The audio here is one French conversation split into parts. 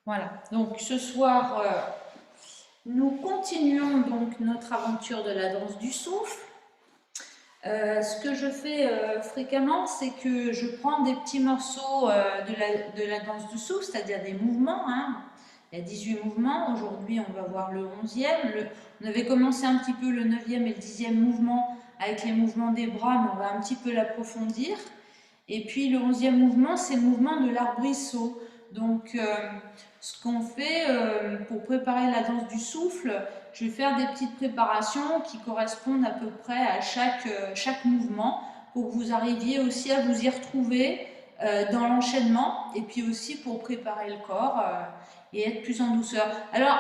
Voilà, donc ce soir, nous continuons donc notre aventure de la danse du souffle. Ce que je fais fréquemment, c'est que je prends des petits morceaux de la danse du souffle, c'est-à-dire des mouvements, hein. Il y a 18 mouvements, aujourd'hui on va voir le 11e. On avait commencé un petit peu le 9e et le 10e mouvement avec les mouvements des bras, mais on va un petit peu l'approfondir. Et puis le 11e mouvement, c'est le mouvement de l'arbrisseau. Donc ce qu'on fait pour préparer la danse du souffle, je vais faire des petites préparations qui correspondent à peu près à chaque mouvement pour que vous arriviez aussi à vous y retrouver dans l'enchaînement et puis aussi pour préparer le corps et être plus en douceur. Alors,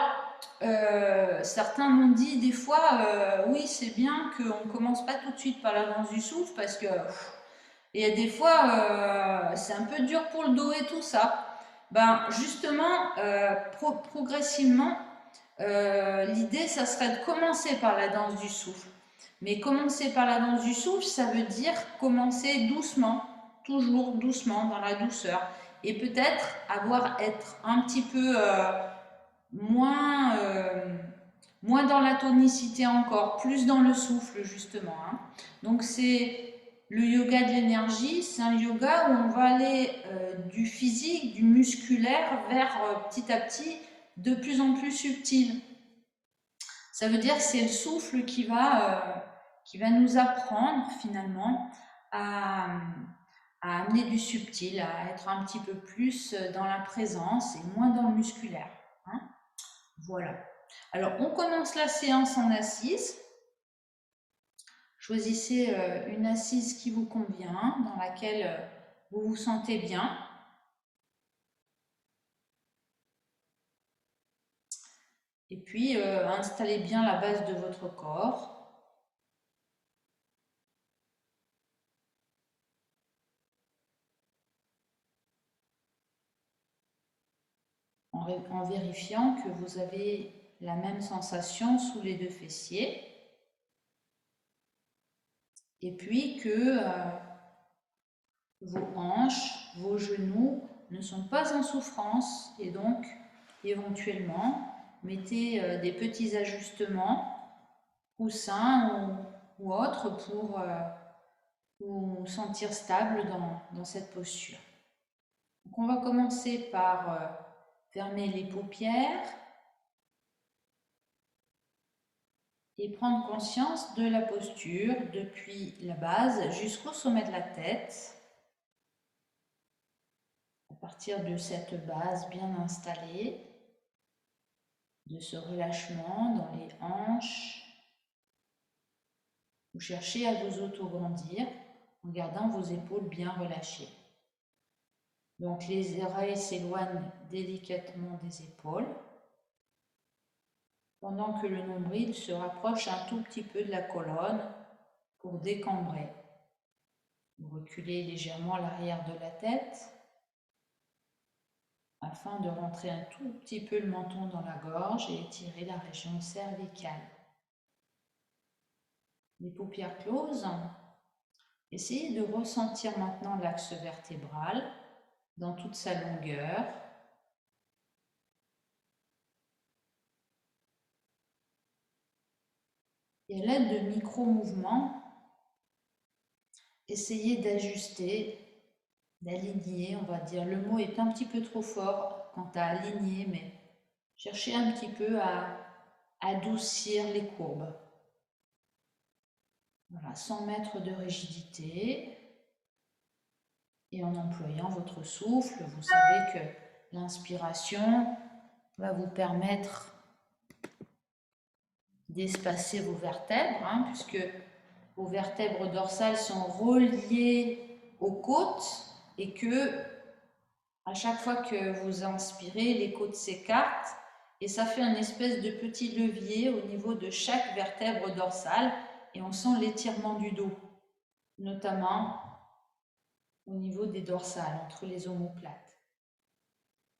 certains m'ont dit des fois, oui, c'est bien qu'on ne commence pas tout de suite par la danse du souffle parce que il y a des fois, c'est un peu dur pour le dos et tout ça. Ben, justement, progressivement, l'idée, ça serait de commencer par la danse du souffle. Mais commencer par la danse du souffle, ça veut dire commencer doucement, toujours doucement, dans la douceur. Et peut-être être un petit peu moins, moins dans la tonicité encore, plus dans le souffle justement, hein. Donc c'est le yoga de l'énergie, c'est un yoga où on va aller du physique, du musculaire vers petit à petit de plus en plus subtil. Ça veut dire que c'est le souffle qui va nous apprendre finalement à, à amener du subtil, à être un petit peu plus dans la présence et moins dans le musculaire, hein. Voilà. Alors, on commence la séance en assise. Choisissez une assise qui vous convient, dans laquelle vous vous sentez bien. Et puis, installez bien la base de votre corps. En vérifiant que vous avez la même sensation sous les deux fessiers. Et puis que vos hanches, vos genoux ne sont pas en souffrance et donc éventuellement mettez des petits ajustements, coussins ou autres pour vous sentir stable dans cette posture. Donc on va commencer par fermer les paupières et prendre conscience de la posture depuis la base jusqu'au sommet de la tête. À partir de cette base bien installée, de ce relâchement dans les hanches, vous cherchez à vous auto-grandir en gardant vos épaules bien relâchées. Donc les oreilles s'éloignent délicatement des épaules, pendant que le nombril se rapproche un tout petit peu de la colonne pour décambrer. Vous reculez légèrement l'arrière de la tête afin de rentrer un tout petit peu le menton dans la gorge et étirer la région cervicale. Les paupières closes. Essayez de ressentir maintenant l'axe vertébral dans toute sa longueur. Et à l'aide de micro-mouvements, essayez d'ajuster, d'aligner, on va dire. Le mot est un petit peu trop fort quant à aligner, mais cherchez un petit peu à adoucir les courbes. Voilà, sans mettre de rigidité et en employant votre souffle. Vous savez que l'inspiration va vous permettre d'espacer vos vertèbres, hein, puisque vos vertèbres dorsales sont reliées aux côtes et que à chaque fois que vous inspirez, les côtes s'écartent et ça fait une espèce de petit levier au niveau de chaque vertèbre dorsale et on sent l'étirement du dos, notamment au niveau des dorsales, entre les omoplates.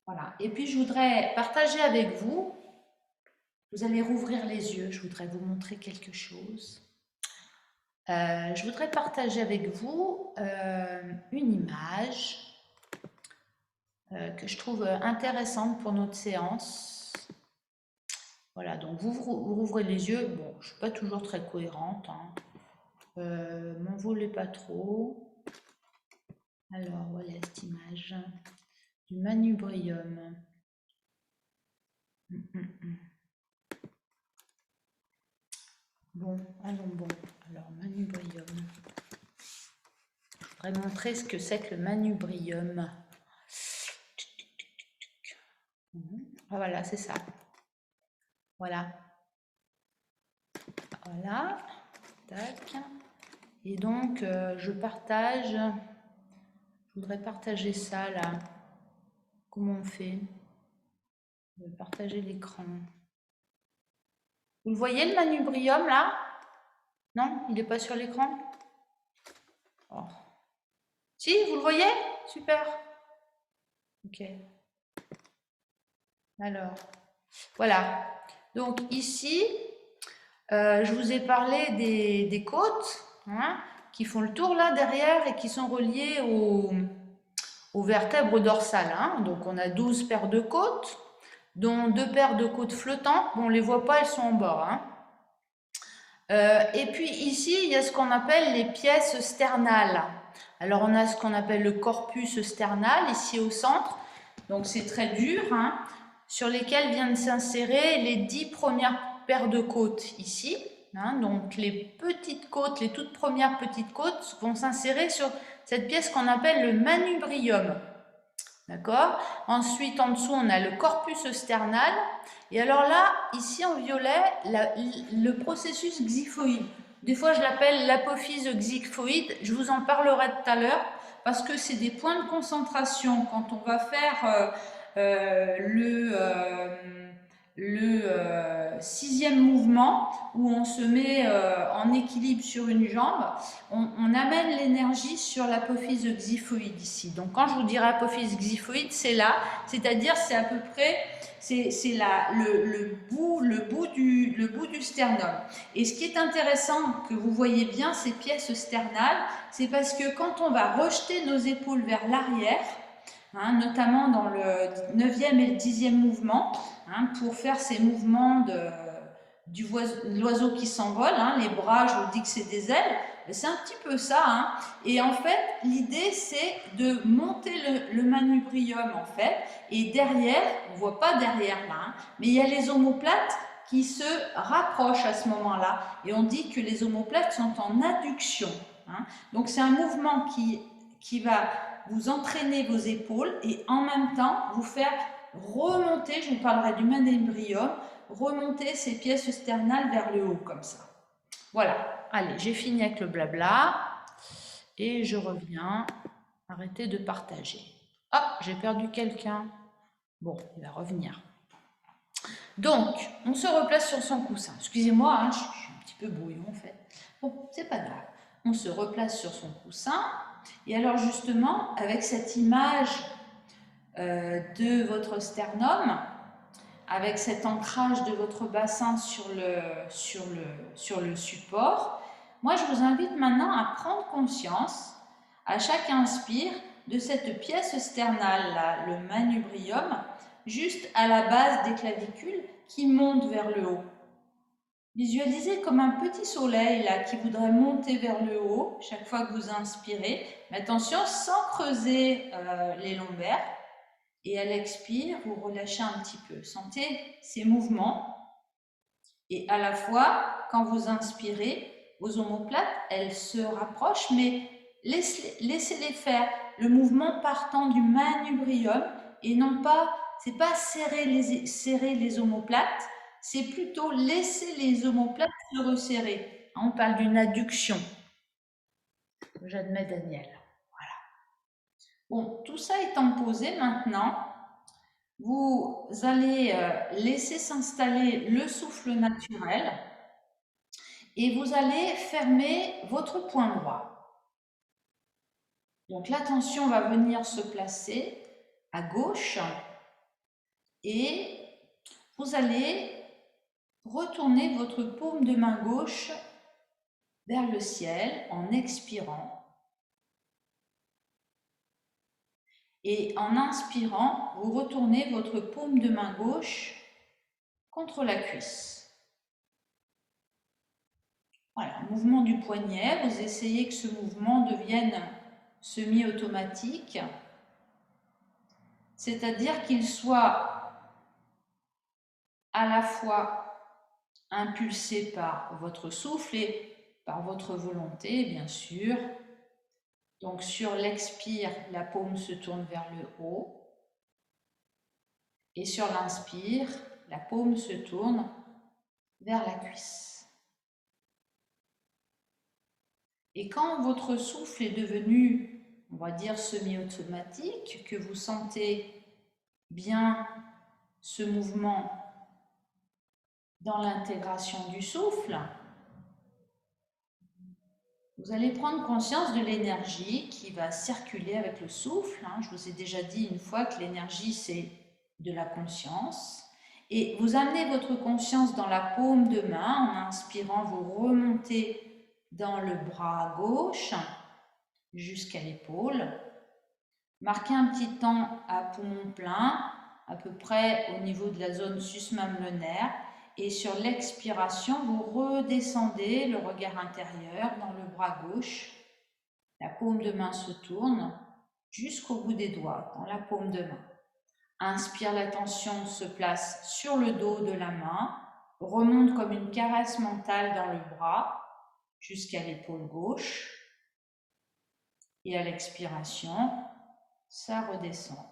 Voilà. Et puis je voudrais partager avec vous, vous allez rouvrir les yeux, je voudrais vous montrer quelque chose. Je voudrais partager avec vous une image que je trouve intéressante pour notre séance. Voilà, donc vous rouvrez les yeux. Bon, je ne suis pas toujours très cohérente, hein. M'en voulez pas trop. Alors, voilà cette image du manubrium. Bon, allons bon. Alors, manubrium. Je voudrais montrer ce que c'est que le manubrium. Ah, voilà, c'est ça. Voilà. Voilà. Tac. Et donc, je voudrais partager ça là. Comment on fait? Je vais partager l'écran. Vous le voyez le manubrium là? Non, il n'est pas sur l'écran? Oh. Si, vous le voyez? Super. Ok. Alors, voilà. Donc ici, je vous ai parlé des côtes, hein, qui font le tour là derrière et qui sont reliées aux vertèbres dorsales, hein. Donc on a 12 paires de côtes, dont 2 paires de côtes flottantes. Bon, on ne les voit pas, elles sont en bas, hein. Et puis ici, il y a ce qu'on appelle les pièces sternales. Alors on a ce qu'on appelle le corpus sternal ici au centre. Donc c'est très dur, hein, sur lesquels viennent s'insérer les 10 premières paires de côtes ici. Hein, donc les petites côtes, les toutes premières petites côtes vont s'insérer sur cette pièce qu'on appelle le manubrium. D'accord? Ensuite, en dessous, on a le corpus sternal. Et alors là, ici en violet, le processus xiphoïde. Des fois, je l'appelle l'apophyse xiphoïde. Je vous en parlerai tout à l'heure parce que c'est des points de concentration. Quand on va faire le 6e mouvement où on se met en équilibre sur une jambe, on amène l'énergie sur l'apophyse xiphoïde ici. Donc quand je vous dirai apophyse xiphoïde, c'est là, c'est-à-dire c'est à peu près c'est le bout du sternum. Et ce qui est intéressant que vous voyez bien ces pièces sternales, c'est parce que quand on va rejeter nos épaules vers l'arrière, hein, notamment dans le 9e et le 10e mouvement, hein, pour faire ces mouvements de l'oiseau qui s'envole, hein, les bras, je vous dis que c'est des ailes, c'est un petit peu ça, hein. Et en fait, l'idée c'est de monter le manubrium en fait, et derrière, on ne voit pas derrière là, hein, mais il y a les omoplates qui se rapprochent à ce moment-là, et on dit que les omoplates sont en adduction, hein. Donc c'est un mouvement qui va vous entraîner vos épaules et en même temps vous faire remonter, je vous parlerai du manubrium, remonter ces pièces sternales vers le haut comme ça. Voilà, allez, j'ai fini avec le blabla et je reviens. Arrêtez de partager. Ah, j'ai perdu quelqu'un. Bon, il va revenir. Donc, on se replace sur son coussin. Excusez-moi, hein, je suis un petit peu brouillon en fait. Bon, c'est pas grave. On se replace sur son coussin. Et alors justement, avec cette image de votre sternum, avec cet ancrage de votre bassin sur le support, moi je vous invite maintenant à prendre conscience, à chaque inspire, de cette pièce sternale, là, le manubrium, juste à la base des clavicules qui monte vers le haut. Visualisez comme un petit soleil là, qui voudrait monter vers le haut chaque fois que vous inspirez. Mais attention, sans creuser les lombaires. Et à l'expire, vous relâchez un petit peu. Sentez ces mouvements. Et à la fois, quand vous inspirez, vos omoplates, elles se rapprochent, mais laissez-les faire. Le mouvement partant du manubrium et non pas, c'est pas serrer les omoplates, c'est plutôt laisser les omoplates se resserrer. On parle d'une adduction. J'admets Daniel. Voilà. Bon, tout ça étant posé maintenant, vous allez laisser s'installer le souffle naturel et vous allez fermer votre poing droit. Donc l'attention va venir se placer à gauche et vous allez retourner votre paume de main gauche vers le ciel en expirant. Et en inspirant, vous retournez votre paume de main gauche contre la cuisse. Voilà, mouvement du poignet, vous essayez que ce mouvement devienne semi-automatique, c'est-à-dire qu'il soit à la fois impulsé par votre souffle et par votre volonté, bien sûr. Donc sur l'expire, la paume se tourne vers le haut. Et sur l'inspire, la paume se tourne vers la cuisse. Et quand votre souffle est devenu, on va dire, semi-automatique, que vous sentez bien ce mouvement dans l'intégration du souffle, vous allez prendre conscience de l'énergie qui va circuler avec le souffle. Je vous ai déjà dit une fois que l'énergie, c'est de la conscience. Et vous amenez votre conscience dans la paume de main. En inspirant, vous remontez dans le bras gauche jusqu'à l'épaule. Marquez un petit temps à poumon plein, à peu près au niveau de la zone sus-mamelonnaire. Et sur l'expiration, vous redescendez le regard intérieur dans le bras gauche. La paume de main se tourne jusqu'au bout des doigts, dans la paume de main. Inspire, la tension se place sur le dos de la main, remonte comme une caresse mentale dans le bras jusqu'à l'épaule gauche. Et à l'expiration, ça redescend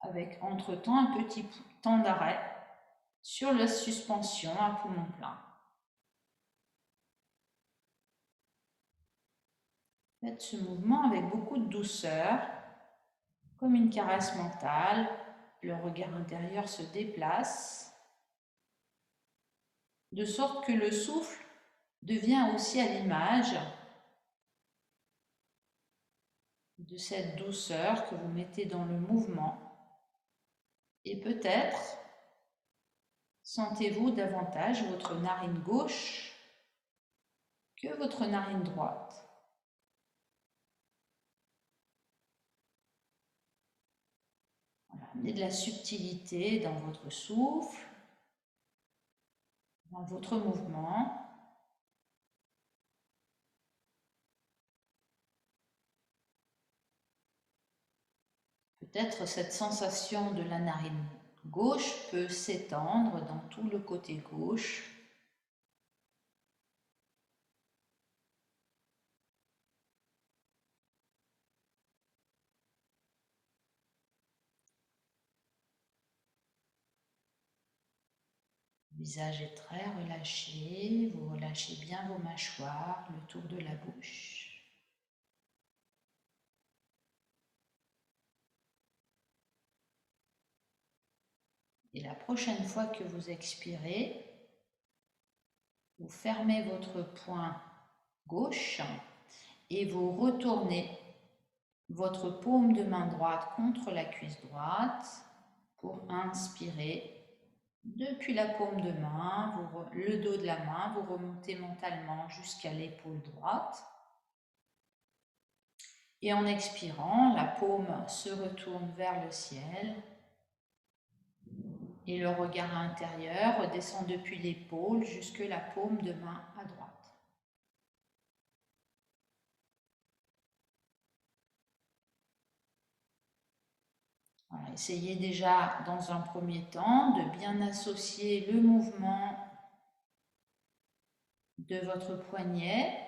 avec entre-temps un petit temps d'arrêt sur la suspension à poumon plein. Faites ce mouvement avec beaucoup de douceur, comme une caresse mentale. Le regard intérieur se déplace, de sorte que le souffle devient aussi à l'image de cette douceur que vous mettez dans le mouvement. Et peut-être sentez-vous davantage votre narine gauche que votre narine droite. Voilà, amenez de la subtilité dans votre souffle, dans votre mouvement. Peut-être cette sensation de la narine gauche peut s'étendre dans tout le côté gauche. Le visage est très relâché, vous relâchez bien vos mâchoires, le tour de la bouche. Et la prochaine fois que vous expirez, vous fermez votre poing gauche et vous retournez votre paume de main droite contre la cuisse droite pour inspirer. Depuis la paume de main, le dos de la main, vous remontez mentalement jusqu'à l'épaule droite. Et en expirant, la paume se retourne vers le ciel. Et le regard intérieur redescend depuis l'épaule jusque la paume de main à droite. Voilà, essayez déjà dans un premier temps de bien associer le mouvement de votre poignet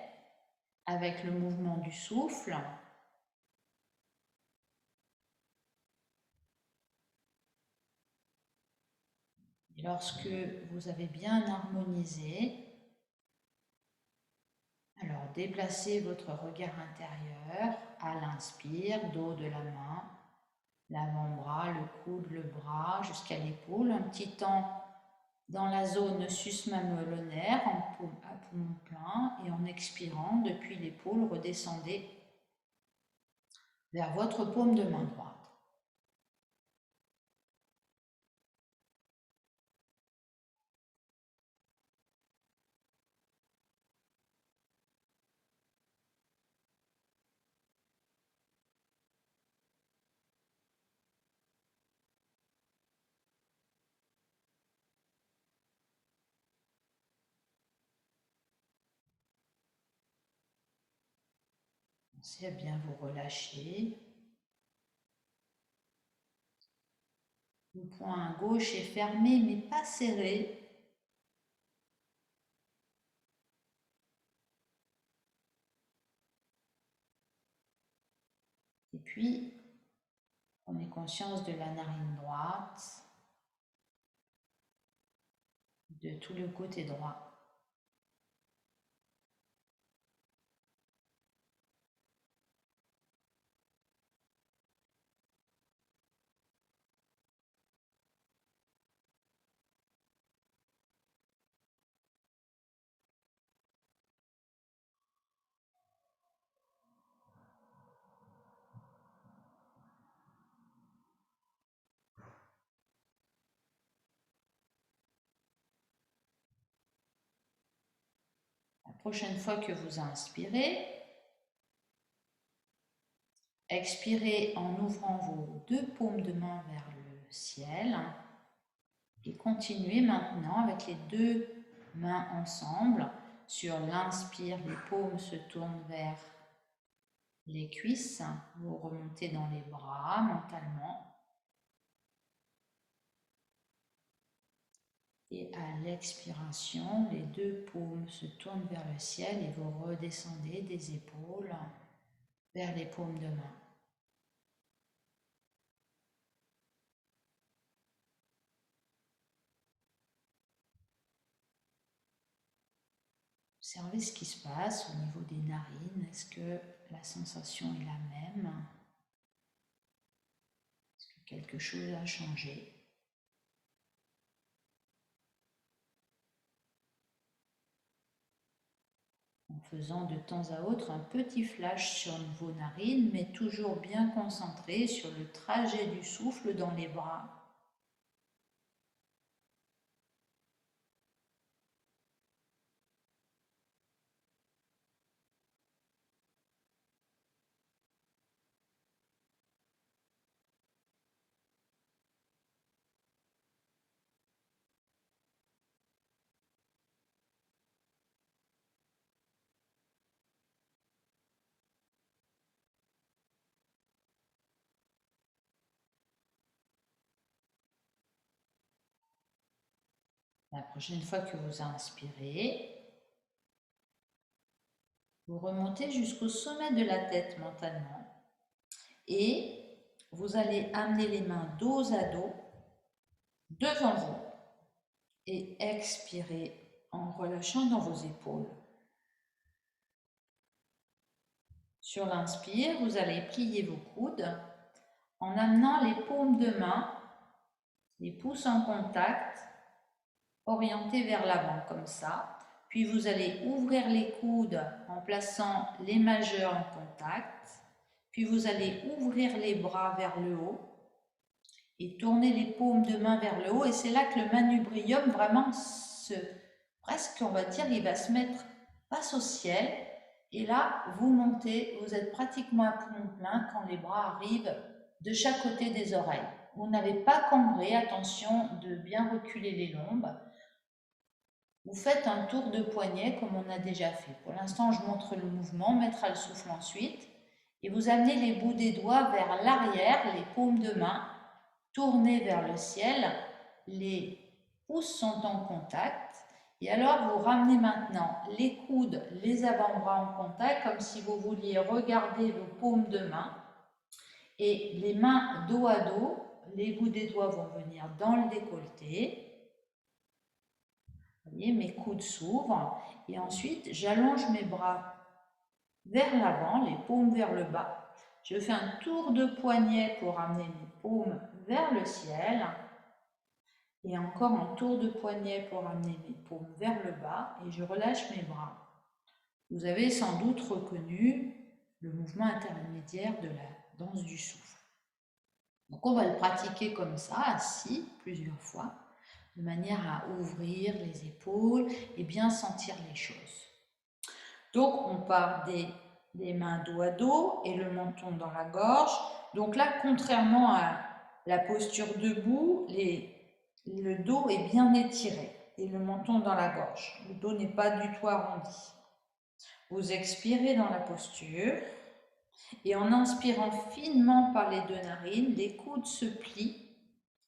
avec le mouvement du souffle. Et lorsque vous avez bien harmonisé, alors déplacez votre regard intérieur à l'inspire, dos de la main, l'avant-bras, le coude, le bras jusqu'à l'épaule, un petit temps dans la zone sus-mamelonnaire à poumon plein et en expirant depuis l'épaule, redescendez vers votre paume de main droite. Commencez à bien vous relâcher. Le poing gauche est fermé mais pas serré. Et puis, prenez conscience de la narine droite, de tout le côté droit. La prochaine fois que vous inspirez, expirez en ouvrant vos deux paumes de main vers le ciel et continuez maintenant avec les deux mains ensemble. Sur l'inspire, les paumes se tournent vers les cuisses, vous remontez dans les bras mentalement. Et à l'expiration, les deux paumes se tournent vers le ciel et vous redescendez des épaules vers les paumes de main. Observez ce qui se passe au niveau des narines. Est-ce que la sensation est la même? Est-ce que quelque chose a changé? En faisant de temps à autre un petit flash sur vos narines, mais toujours bien concentré sur le trajet du souffle dans les bras. La prochaine fois que vous inspirez, vous remontez jusqu'au sommet de la tête mentalement et vous allez amener les mains dos à dos devant vous et expirer en relâchant dans vos épaules. Sur l'inspire, vous allez plier vos coudes en amenant les paumes de main, les pouces en contact, orientés vers l'avant comme ça. Puis vous allez ouvrir les coudes en plaçant les majeurs en contact. Puis vous allez ouvrir les bras vers le haut et tourner les paumes de main vers le haut. Et c'est là que le manubrium vraiment presque on va dire, il va se mettre face au ciel. Et là, vous montez, vous êtes pratiquement à poumon plein quand les bras arrivent de chaque côté des oreilles. Vous n'avez pas cambré, attention de bien reculer les lombes. Vous faites un tour de poignet comme on a déjà fait. Pour l'instant, je montre le mouvement, on mettra le souffle ensuite. Et vous amenez les bouts des doigts vers l'arrière, les paumes de main, tournées vers le ciel. Les pouces sont en contact. Et alors, vous ramenez maintenant les coudes, les avant-bras en contact, comme si vous vouliez regarder vos paumes de main. Et les mains dos à dos, les bouts des doigts vont venir dans le décolleté. Vous voyez, mes coudes s'ouvrent et ensuite j'allonge mes bras vers l'avant, les paumes vers le bas. Je fais un tour de poignet pour amener mes paumes vers le ciel et encore un tour de poignet pour amener mes paumes vers le bas et je relâche mes bras. Vous avez sans doute reconnu le mouvement intermédiaire de la danse du souffle. Donc on va le pratiquer comme ça, assis, plusieurs fois, de manière à ouvrir les épaules et bien sentir les choses. Donc on part des mains dos à dos et le menton dans la gorge. Donc là, contrairement à la posture debout, le dos est bien étiré et le menton dans la gorge. Le dos n'est pas du tout arrondi. Vous expirez dans la posture. Et en inspirant finement par les deux narines, les coudes se plient,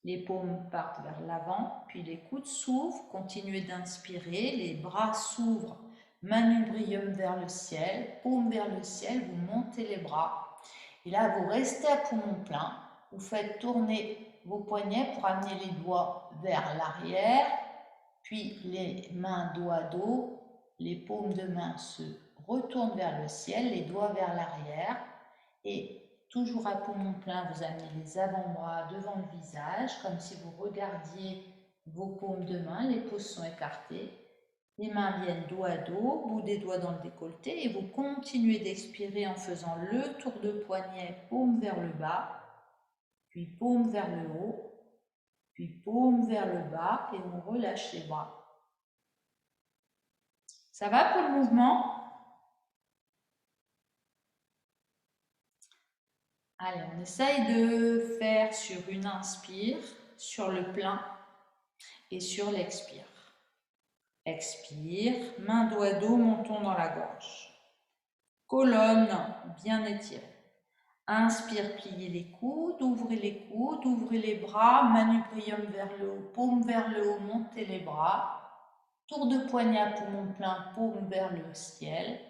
les paumes partent vers l'avant, puis les coudes s'ouvrent, continuez d'inspirer, les bras s'ouvrent, manubrium vers le ciel, paume vers le ciel, vous montez les bras. Et là, vous restez à poumon plein, vous faites tourner vos poignets pour amener les doigts vers l'arrière, puis les mains dos à dos, les paumes de main se retournent vers le ciel, les doigts vers l'arrière, et toujours à poumon plein, vous amenez les avant-bras devant le visage, comme si vous regardiez vos paumes de main, les pouces sont écartés, les mains viennent dos à dos, bout des doigts dans le décolleté, et vous continuez d'expirer en faisant le tour de poignet, paume vers le bas, puis paume vers le haut, puis paume vers le bas, et on relâche les bras. Ça va pour le mouvement? Allez, on essaye de faire sur une inspire, sur le plein et sur l'expire. Expire, main dos à dos, menton dans la gorge. Colonne bien étirée. Inspire, pliez les coudes, ouvrez les bras, manubrium vers le haut, paume vers le haut, montez les bras. Tour de poignet à poumon plein, paume vers le ciel.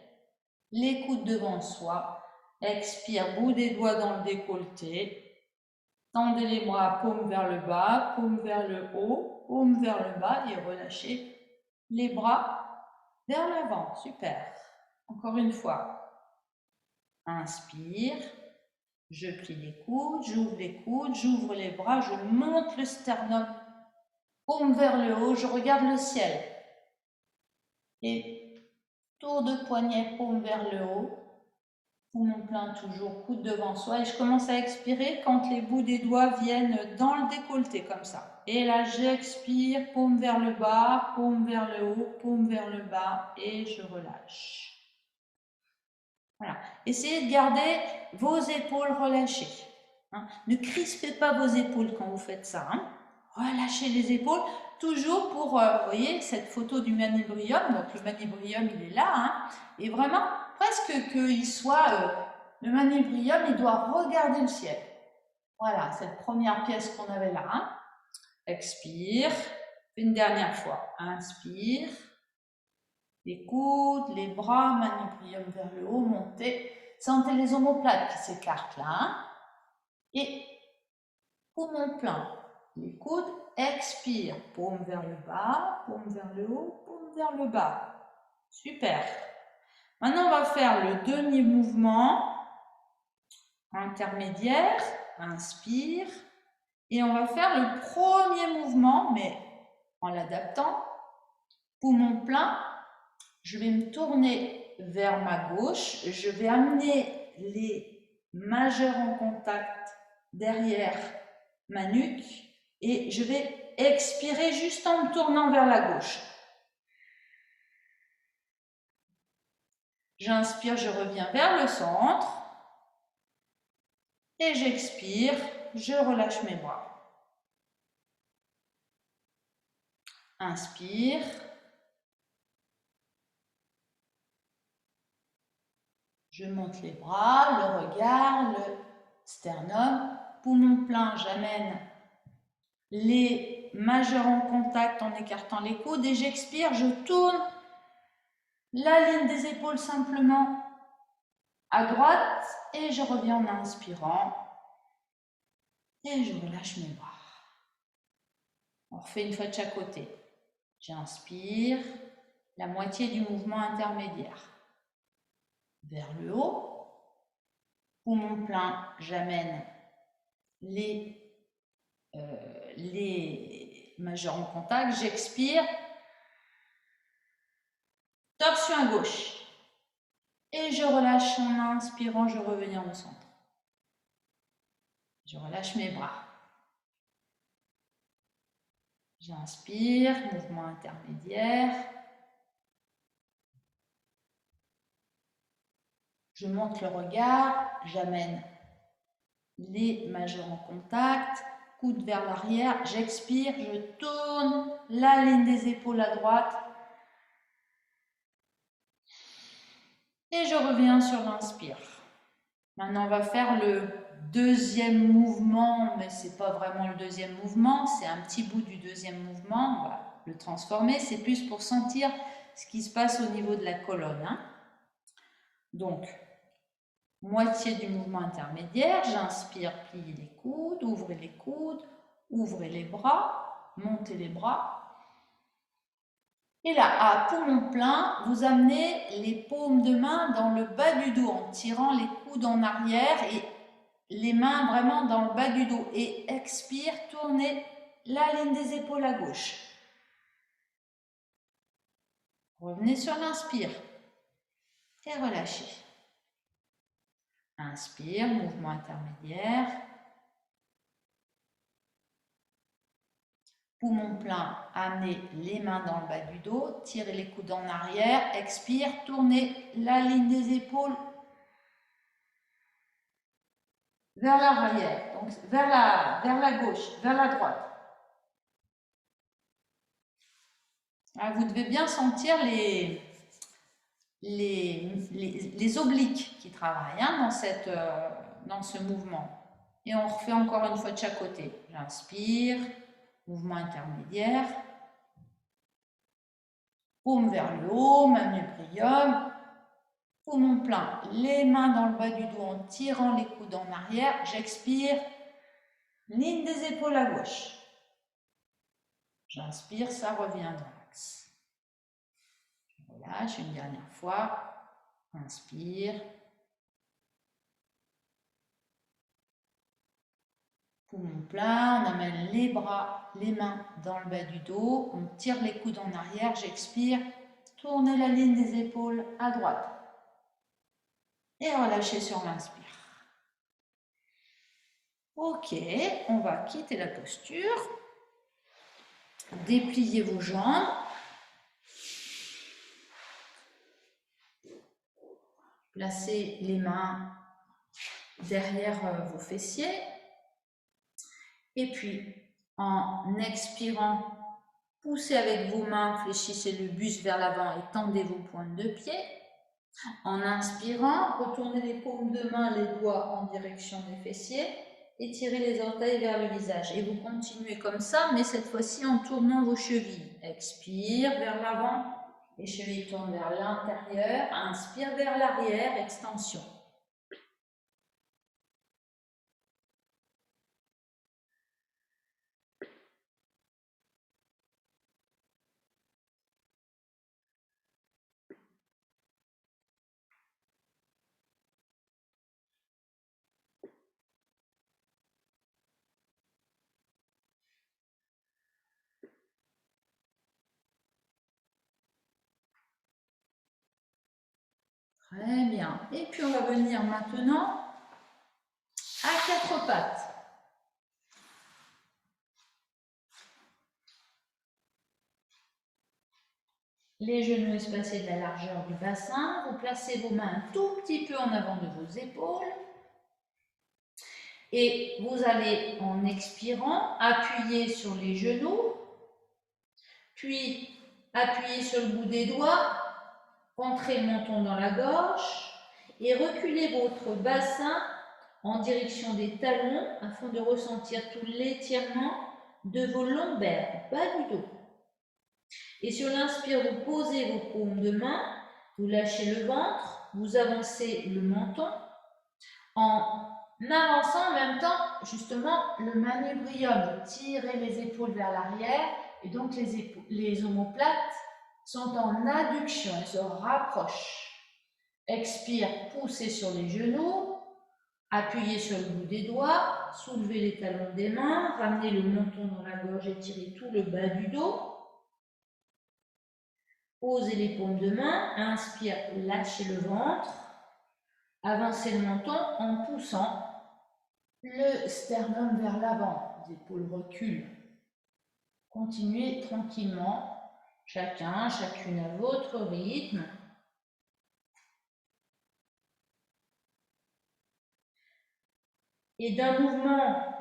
Les coudes devant soi. Expire, bout des doigts dans le décolleté. Tendez les bras, paume vers le bas, paume vers le haut, paume vers le bas et relâchez les bras vers l'avant. Super. Encore une fois. Inspire. Je plie les coudes, j'ouvre les bras, je monte le sternum, paume vers le haut, je regarde le ciel. Et tour de poignet, paume vers le haut, poumon plein toujours, coude devant soi. Et je commence à expirer quand les bouts des doigts viennent dans le décolleté, comme ça. Et là, j'expire, paume vers le bas, paume vers le haut, paume vers le bas, et je relâche. Voilà. Essayez de garder vos épaules relâchées. Hein. Ne crispez pas vos épaules quand vous faites ça. Hein. Relâchez les épaules, toujours pour, vous voyez, cette photo du manubrium. Donc le manubrium, il est là. Hein, et vraiment, presque qu'il soit, le manubrium, il doit regarder le ciel. Voilà, cette première pièce qu'on avait là. Hein. Expire. Une dernière fois. Inspire. Les coudes, les bras, manubrium vers le haut, montez. Sentez les omoplates qui s'écartent là. Hein. Et poumon plein. Les coudes, expire. Paume vers le bas, paume vers le haut, paume vers le bas. Super. Maintenant, on va faire le demi-mouvement intermédiaire. Inspire. Et on va faire le premier mouvement, mais en l'adaptant. Poumon plein. Je vais me tourner vers ma gauche. Je vais amener les majeurs en contact derrière ma nuque et je vais expirer juste en me tournant vers la gauche. J'inspire, je reviens vers le centre et j'expire, je relâche mes bras. Inspire. Je monte les bras, le regard, le sternum, poumon plein, j'amène les majeurs en contact en écartant les coudes et j'expire, je tourne la ligne des épaules simplement à droite et je reviens en inspirant et je relâche mes bras. On refait une fois de chaque côté. J'inspire, la moitié du mouvement intermédiaire. Vers le haut, poumon plein, j'amène les majeurs en contact, j'expire, torsion à gauche. Et je relâche en inspirant, je reviens au centre. Je relâche mes bras. J'inspire, mouvement intermédiaire. Je monte le regard, j'amène les majeurs en contact, coude vers l'arrière, j'expire, je tourne la ligne des épaules à droite et je reviens sur l'inspire. Maintenant, on va faire le deuxième mouvement, mais ce n'est pas vraiment le deuxième mouvement, c'est un petit bout du deuxième mouvement. On va le transformer, c'est plus pour sentir ce qui se passe au niveau de la colonne. Hein. Donc, moitié du mouvement intermédiaire, j'inspire, pliez les coudes, ouvrez les bras, montez les bras. Et là, à poumon plein, vous amenez les paumes de main dans le bas du dos en tirant les coudes en arrière et les mains vraiment dans le bas du dos. Et expire, tournez la ligne des épaules à gauche. Revenez sur l'inspire et relâchez. Inspire, mouvement intermédiaire. Poumon plein, amenez les mains dans le bas du dos, tirez les coudes en arrière, expire, tournez la ligne des épaules vers l'arrière, donc vers la gauche, vers la droite. Alors, vous devez bien sentir les obliques qui travaillent hein, dans ce mouvement. Et on refait encore une fois de chaque côté. J'inspire, mouvement intermédiaire. Paume vers le haut, manubrium. Poumon plein, les mains dans le bas du dos en tirant les coudes en arrière. J'expire, ligne des épaules à gauche. J'inspire, ça revient dans l'axe. Je relâche une dernière fois. Inspire. Poumon plein, on amène les bras, les mains dans le bas du dos, on tire les coudes en arrière, j'expire, tournez la ligne des épaules à droite et relâchez sur l'inspire. Ok, on va quitter la posture, dépliez vos jambes, placez les mains derrière vos fessiers et puis en expirant, poussez avec vos mains, fléchissez le buste vers l'avant et tendez vos pointes de pied. En inspirant, retournez les paumes de main, les doigts en direction des fessiers et tirez les orteils vers le visage. Et vous continuez comme ça, mais cette fois-ci en tournant vos chevilles. Expire vers l'avant, les chevilles tournent vers l'intérieur. Inspire vers l'arrière, extension. Très bien. Et puis on va venir maintenant à quatre pattes. Les genoux espacés de la largeur du bassin. Vous placez vos mains un tout petit peu en avant de vos épaules. Et vous allez, en expirant, appuyer sur les genoux, puis appuyer sur le bout des doigts, rentrez le menton dans la gorge et reculez votre bassin en direction des talons afin de ressentir tout l'étirement de vos lombaires, bas du dos. Et sur l'inspire, vous posez vos paumes de main, vous lâchez le ventre, vous avancez le menton en avançant en même temps, justement, le manubrium. Tirez les épaules vers l'arrière et donc les omoplates sont en adduction, elles se rapprochent. Expire, poussez sur les genoux, appuyez sur le bout des doigts, soulevez les talons des mains, ramenez le menton dans la gorge et tirez tout le bas du dos. Posez les paumes de main, inspire, lâchez le ventre, avancez le menton en poussant le sternum vers l'avant, les épaules reculent. Continuez tranquillement, chacune à votre rythme. Et d'un mouvement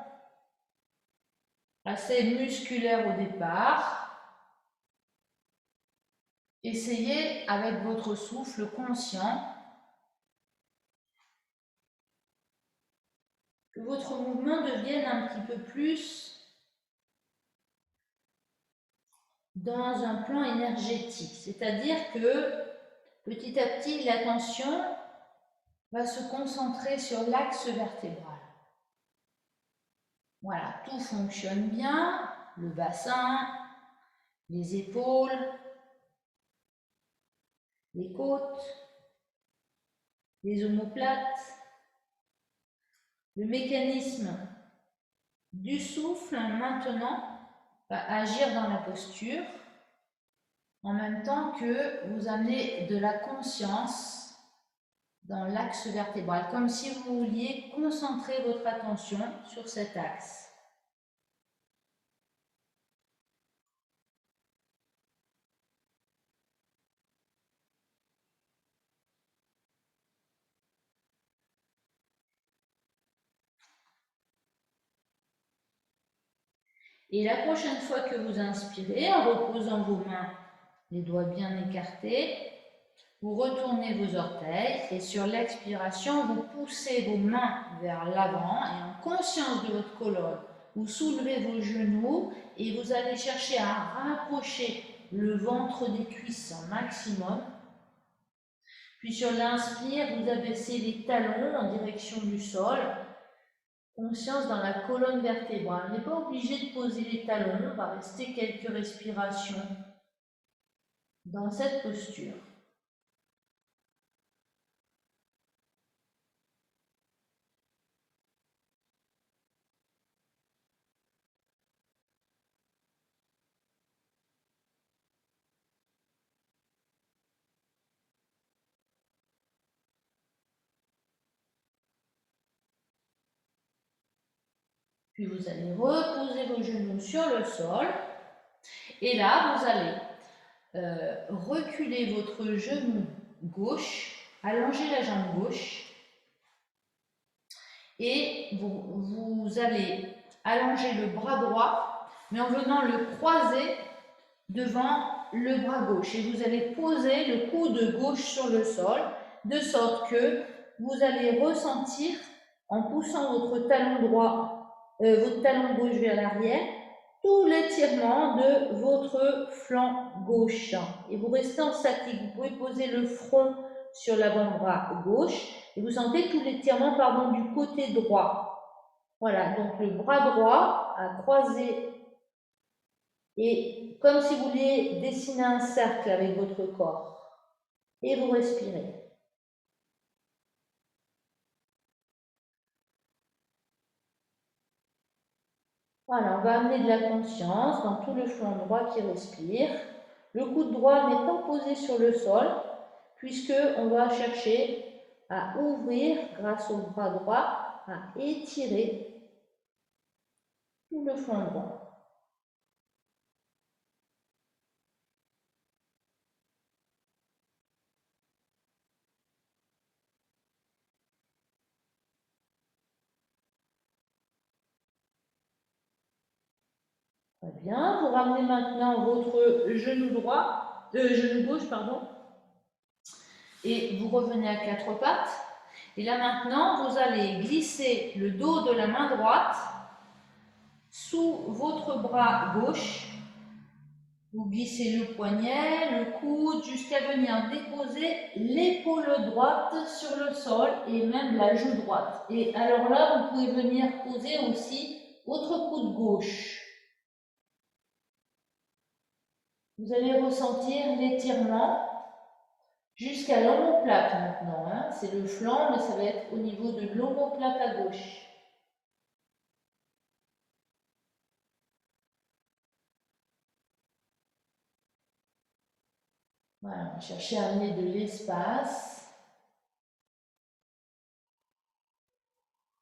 assez musculaire au départ, essayez avec votre souffle conscient que votre mouvement devienne un petit peu plus dans un plan énergétique. C'est-à-dire que petit à petit, l'attention va se concentrer sur l'axe vertébral. Voilà, tout fonctionne bien, le bassin, les épaules, les côtes, les omoplates. Le mécanisme du souffle maintenant va agir dans la posture en même temps que vous amenez de la conscience dans l'axe vertébral, comme si vous vouliez concentrer votre attention sur cet axe. Et la prochaine fois que vous inspirez, en reposant vos mains, les doigts bien écartés, vous retournez vos orteils et sur l'expiration, vous poussez vos mains vers l'avant et en conscience de votre colonne, vous soulevez vos genoux et vous allez chercher à rapprocher le ventre des cuisses un maximum. Puis sur l'inspire, vous abaissez les talons en direction du sol. Conscience dans la colonne vertébrale. On n'est pas obligé de poser les talons, on va rester quelques respirations dans cette posture. Puis vous allez reposer vos genoux sur le sol. Et là, vous allez reculer votre genou gauche, allonger la jambe gauche. Et vous allez allonger le bras droit, mais en venant le croiser devant le bras gauche. Et vous allez poser le coude gauche sur le sol, de sorte que vous allez ressentir, en poussant votre talon droit, votre talon gauche vers l'arrière, tout l'étirement de votre flanc gauche. Et vous restez en statique. Vous pouvez poser le front sur l'avant-bras gauche et vous sentez tout l'étirement, du côté droit. Voilà, donc le bras droit à croiser et comme si vous vouliez dessiner un cercle avec votre corps. Et vous respirez. Voilà, on va amener de la conscience dans tout le flanc droit qui respire. Le coude droit n'est pas posé sur le sol, puisqu'on va chercher à ouvrir, grâce au bras droit, à étirer tout le flanc droit. Très bien, vous ramenez maintenant votre genou gauche, et vous revenez à quatre pattes. Et là maintenant, vous allez glisser le dos de la main droite sous votre bras gauche. Vous glissez le poignet, le coude, jusqu'à venir déposer l'épaule droite sur le sol et même la joue droite. Et alors là, vous pouvez venir poser aussi votre coude gauche. Vous allez ressentir l'étirement jusqu'à l'omoplate maintenant. C'est le flanc, mais ça va être au niveau de l'omoplate à gauche. Voilà, on va chercher à amener de l'espace,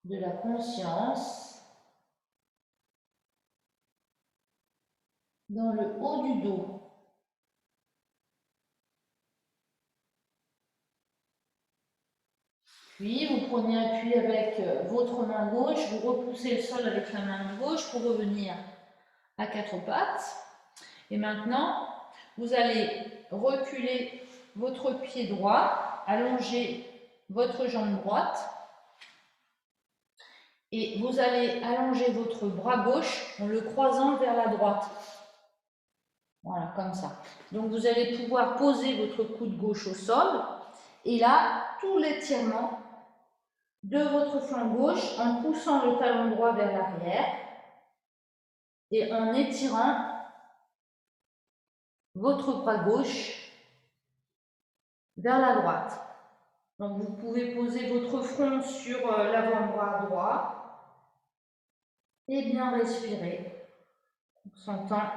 de la conscience dans le haut du dos. Puis, vous prenez appui avec votre main gauche, vous repoussez le sol avec la main gauche pour revenir à quatre pattes. Et maintenant, vous allez reculer votre pied droit, allonger votre jambe droite Et vous allez allonger votre bras gauche en le croisant vers la droite. Voilà, comme ça. Donc vous allez pouvoir poser votre coude gauche au sol. Et là, tout l'étirement de votre flanc gauche en poussant le talon droit vers l'arrière et en étirant votre bras gauche vers la droite. Donc vous pouvez poser votre front sur l'avant-bras droit et bien respirer en sentant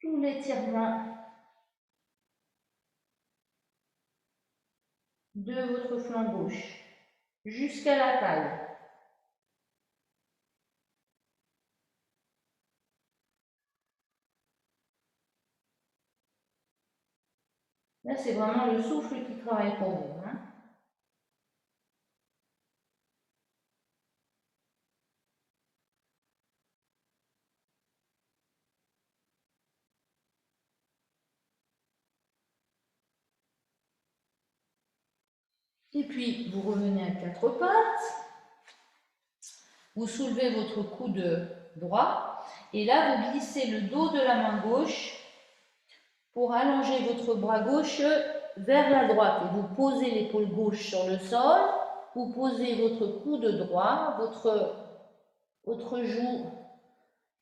tout l'étirement de votre flanc gauche jusqu'à la taille. Là, c'est vraiment le souffle qui travaille pour vous. Hein. Et puis, vous revenez à quatre pattes. Vous soulevez votre coude droit. Et là, vous glissez le dos de la main gauche pour allonger votre bras gauche vers la droite. Et vous posez l'épaule gauche sur le sol. Vous posez votre coude droit, votre joue.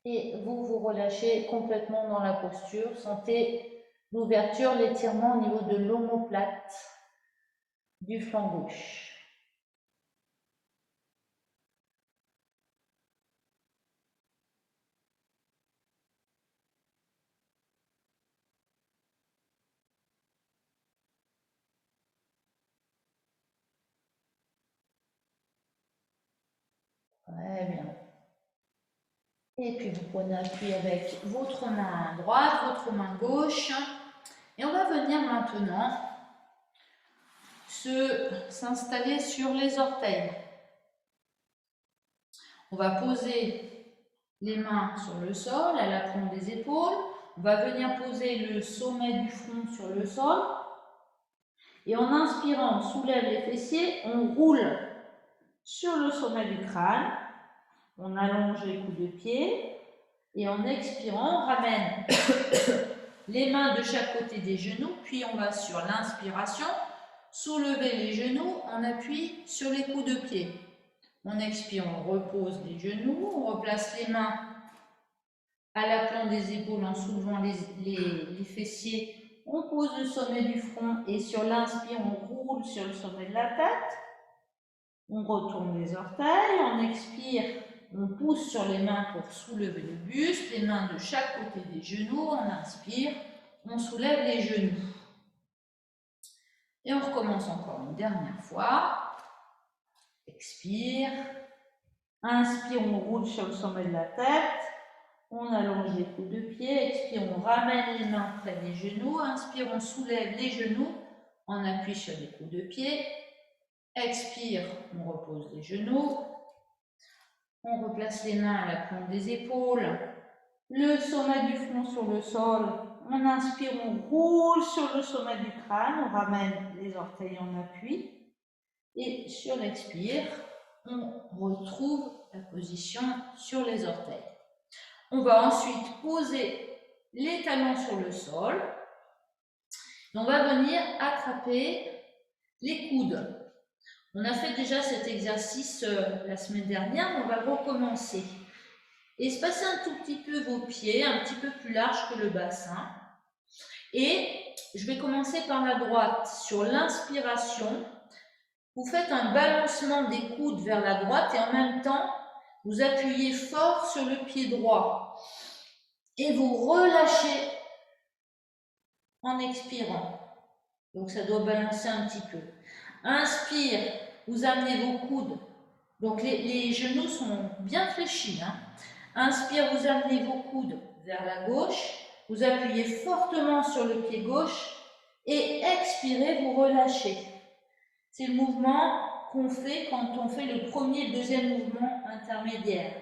Et vous relâchez complètement dans la posture. Sentez l'ouverture, l'étirement au niveau de l'omoplate du flanc gauche. Très bien. Et puis vous prenez appui avec votre main droite, votre main gauche. Et on va venir maintenant s'installer sur les orteils. On va poser les mains sur le sol, à l'aplomb des épaules. On va venir poser le sommet du front sur le sol. Et en inspirant, on soulève les fessiers, on roule sur le sommet du crâne. On allonge les coups de pied. Et en expirant, on ramène les mains de chaque côté des genoux. Puis on va sur l'inspiration, soulever les genoux, on appuie sur les coups de pied. On expire, on repose les genoux, on replace les mains à l'aplomb des épaules en soulevant les fessiers. On pose le sommet du front et sur l'inspire, on roule sur le sommet de la tête. On retourne les orteils, on expire, on pousse sur les mains pour soulever le buste, les mains de chaque côté des genoux, on inspire, on soulève les genoux. Et on recommence encore une dernière fois. Expire. Inspire, on roule sur le sommet de la tête. On allonge les coups de pied. Expire, on ramène les mains près des genoux. Inspire, on soulève les genoux. On appuie sur les coups de pied. Expire, on repose les genoux. On replace les mains à l'aplomb des épaules. Le sommet du front sur le sol. On inspire, on roule sur le sommet du crâne. On ramène les orteils en appui. Et sur l'expire, on retrouve la position sur les orteils. On va ensuite poser les talons sur le sol. Et on va venir attraper les coudes. On a fait déjà cet exercice la semaine dernière, on va recommencer. Espacez un tout petit peu vos pieds, un petit peu plus large que le bassin. Et je vais commencer par la droite. Sur l'inspiration, vous faites un balancement des coudes vers la droite et en même temps, vous appuyez fort sur le pied droit. Et vous relâchez en expirant. Donc ça doit balancer un petit peu. Inspire, vous amenez vos coudes. Donc les genoux sont bien fléchis. Hein. Inspire, vous amenez vos coudes vers la gauche. Vous appuyez fortement sur le pied gauche. Et expirez, vous relâchez. C'est le mouvement qu'on fait quand on fait le premier et le deuxième mouvement intermédiaire.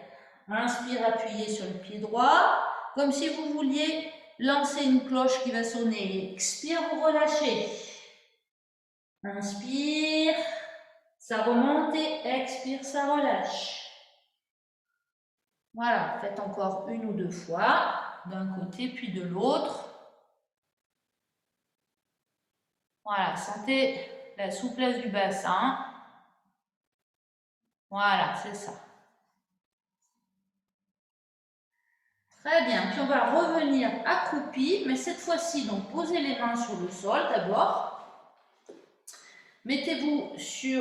Inspire, appuyez sur le pied droit, comme si vous vouliez lancer une cloche qui va sonner. Expire, vous relâchez. Inspire, Ça remonte et expire, ça relâche. Voilà, faites encore une ou deux fois, d'un côté puis de l'autre. Voilà, sentez la souplesse du bassin. Voilà, c'est ça. Très bien, puis on va revenir accroupi, mais cette fois-ci, donc posez les mains sur le sol d'abord. Mettez-vous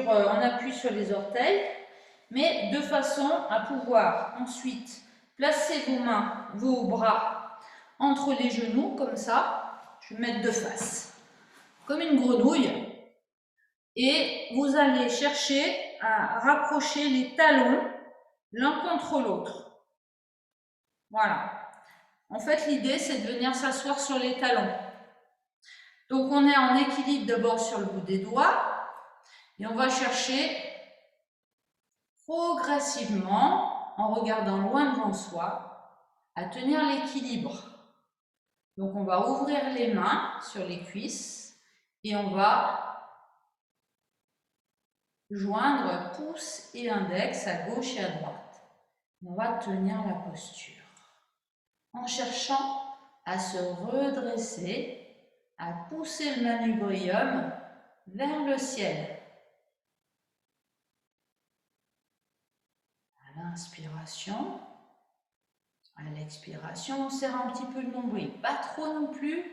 en appui sur les orteils, mais de façon à pouvoir ensuite placer vos bras entre les genoux, comme ça. Je vais mettre de face, comme une grenouille. Et vous allez chercher à rapprocher les talons l'un contre l'autre. Voilà. En fait, l'idée, c'est de venir s'asseoir sur les talons. Donc, on est en équilibre d'abord sur le bout des doigts. Et on va chercher progressivement, en regardant loin devant soi, à tenir l'équilibre. Donc, on va ouvrir les mains sur les cuisses et on va joindre pouce et index à gauche et à droite. On va tenir la posture en cherchant à se redresser, à pousser le manubrium vers le ciel. À l'inspiration, à l'expiration, on serre un petit peu le nombril, pas trop non plus.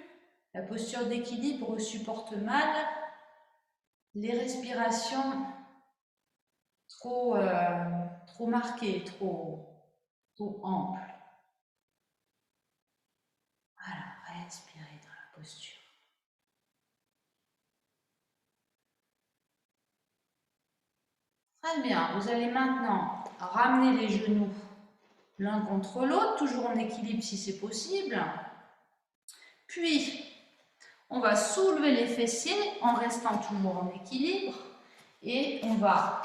La posture d'équilibre supporte mal les respirations trop marquées, trop amples. Voilà, respirez dans la posture. Très bien, vous allez maintenant ramener les genoux l'un contre l'autre, toujours en équilibre si c'est possible. Puis, on va soulever les fessiers en restant toujours en équilibre et on va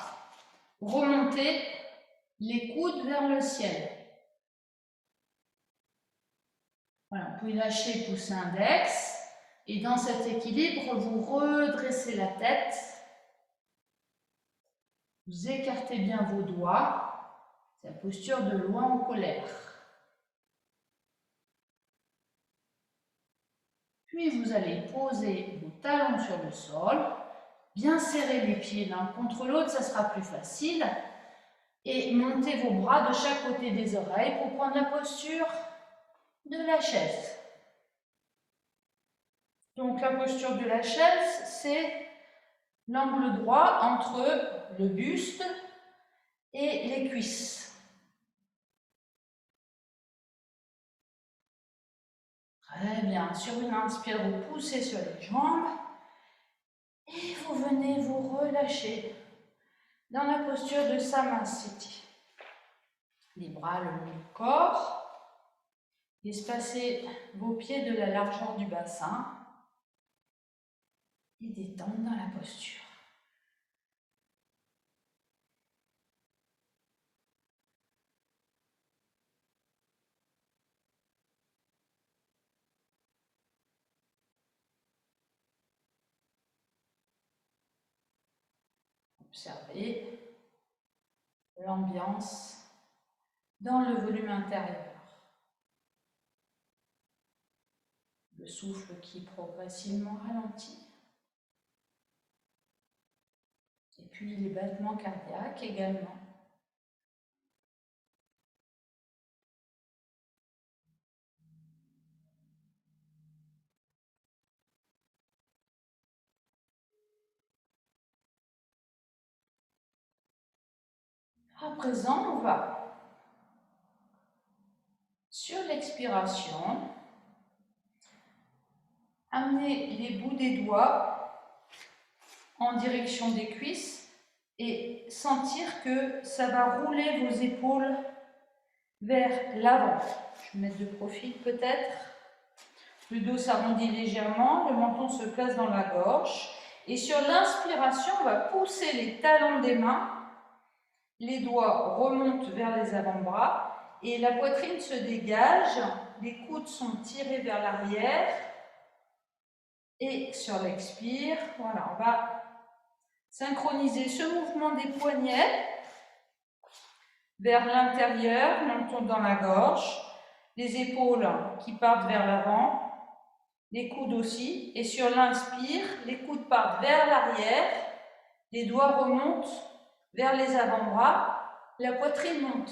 remonter les coudes vers le ciel. Voilà, vous pouvez lâcher pouce index et dans cet équilibre, vous redressez la tête. Vous écartez bien vos doigts. C'est la posture de loi en colère. Puis vous allez poser vos talons sur le sol, bien serrer les pieds l'un contre l'autre, ça sera plus facile. Et montez vos bras de chaque côté des oreilles pour prendre la posture de la chaise. Donc la posture de la chaise, c'est l'angle droit entre le buste et les cuisses. Très bien. Sur une inspire, vous poussez sur les jambes et vous venez vous relâcher dans la posture de Samasthiti. Les bras le long du corps. Espacez vos pieds de la largeur du bassin et détendre dans la posture. Observez l'ambiance dans le volume intérieur. Le souffle qui progressivement ralentit. Et puis les battements cardiaques également. À présent, on va, sur l'expiration, amener les bouts des doigts en direction des cuisses et sentir que ça va rouler vos épaules vers l'avant. Je vais mettre de profil peut-être. Le dos s'arrondit légèrement, le menton se place dans la gorge. Et sur l'inspiration, on va pousser les talons des mains. Les doigts remontent vers les avant-bras et la poitrine se dégage. Les coudes sont tirés vers l'arrière. Et sur l'expire, voilà, on va synchroniser ce mouvement des poignets vers l'intérieur, menton dans la gorge, les épaules qui partent vers l'avant, les coudes aussi, et sur l'inspire, les coudes partent vers l'arrière, les doigts remontent vers les avant-bras, la poitrine monte.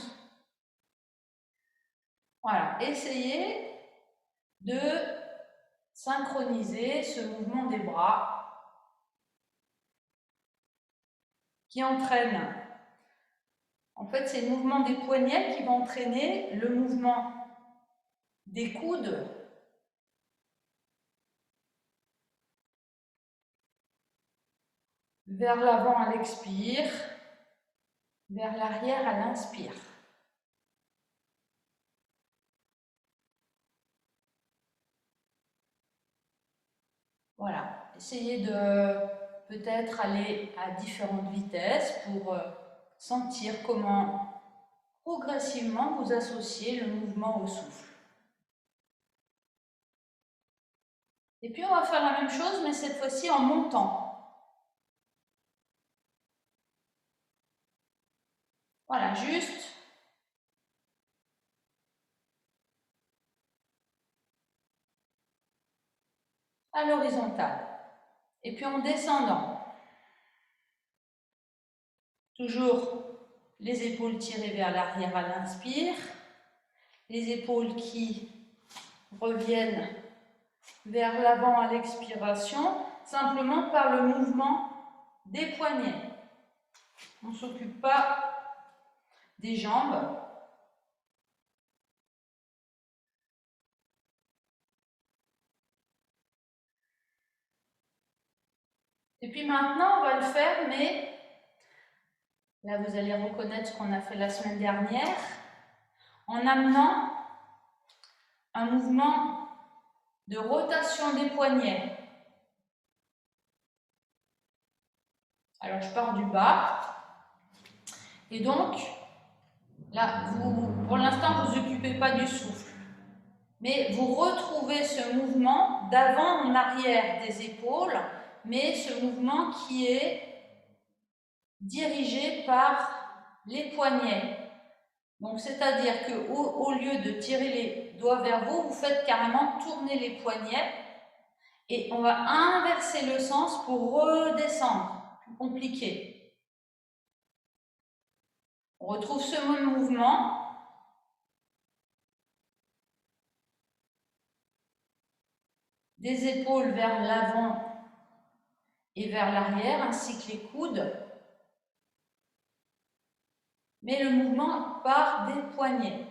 Voilà, essayez de synchroniser ce mouvement des bras qui entraîne. En fait, c'est le mouvement des poignets qui va entraîner le mouvement des coudes vers l'avant à l'expire, vers l'arrière à l'inspire. Voilà, essayez de peut-être aller à différentes vitesses pour sentir comment progressivement vous associez le mouvement au souffle. Et puis on va faire la même chose, mais cette fois-ci en montant. Voilà, juste à l'horizontale. Et puis en descendant. Toujours les épaules tirées vers l'arrière à l'inspire. Les épaules qui reviennent vers l'avant à l'expiration, simplement par le mouvement des poignets. On ne s'occupe pas des jambes. Et puis maintenant, on va le faire, mais là, vous allez reconnaître ce qu'on a fait la semaine dernière, en amenant un mouvement de rotation des poignets. Alors, je pars du bas. Et donc, là, pour l'instant, vous ne vous occupez pas du souffle. Mais vous retrouvez ce mouvement d'avant en arrière des épaules, mais ce mouvement qui est dirigé par les poignets. Donc, c'est-à-dire qu'au lieu de tirer les doigts vers vous, vous faites carrément tourner les poignets et on va inverser le sens pour redescendre. Plus compliqué. On retrouve ce même mouvement. Des épaules vers l'avant et vers l'arrière, ainsi que les coudes. Mais le mouvement part des poignets.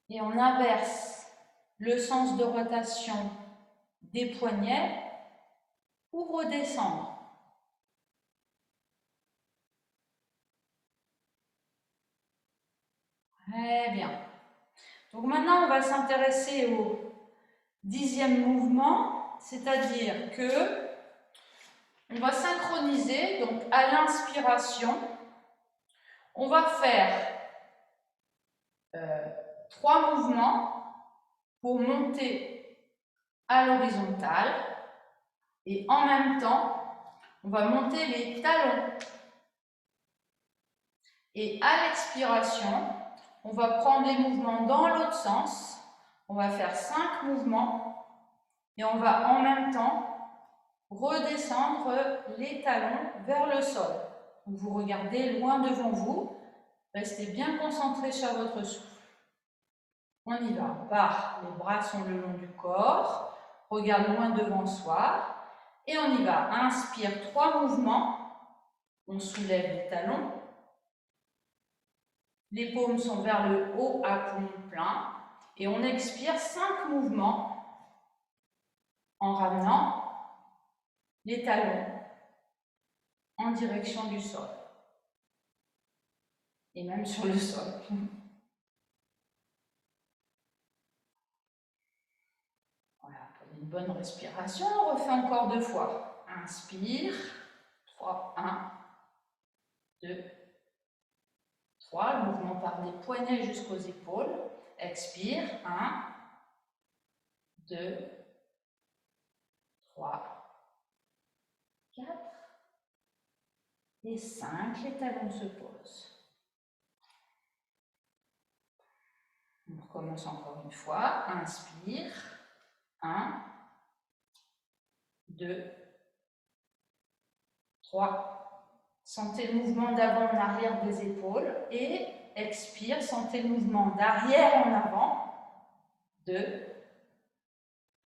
Et on inverse le sens de rotation des poignets pour redescendre. Très bien. Donc maintenant, on va s'intéresser au 10e mouvement, c'est-à-dire que on va synchroniser, donc à l'inspiration, on va faire 3 mouvements pour monter à l'horizontale et en même temps, on va monter les talons. Et à l'expiration, on va prendre les mouvements dans l'autre sens. On va faire 5 mouvements et on va en même temps redescendre les talons vers le sol. Vous regardez loin devant vous. Restez bien concentré sur votre souffle. On y va. On part. Les bras sont le long du corps. Regarde loin devant soi. Et on y va. Inspire 3 mouvements. On soulève les talons. Les paumes sont vers le haut à poumon plein. Et on expire 5 mouvements en ramenant les talons en direction du sol. Et même sur le sol. Voilà, prenez une bonne respiration. On refait encore 2 fois. Inspire. 3, 1, 2, 3. Le mouvement part des poignets jusqu'aux épaules. Expire. 1, 2, 3, 4 et 5. Les talons se posent. On recommence encore une fois. Inspire. 1, 2, 3. Sentez le mouvement d'avant en arrière des épaules. Et expire. Sentez le mouvement d'arrière en avant. 2,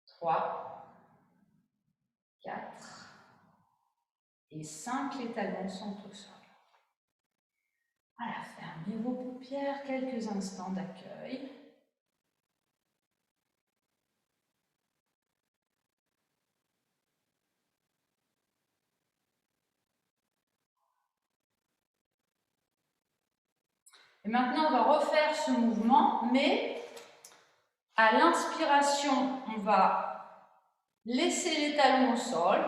3, 4 et 5. Les talons sont au sol. Voilà, fermez vos paupières. Quelques instants d'accueil. Et maintenant, on va refaire ce mouvement, mais à l'inspiration, on va laisser les talons au sol.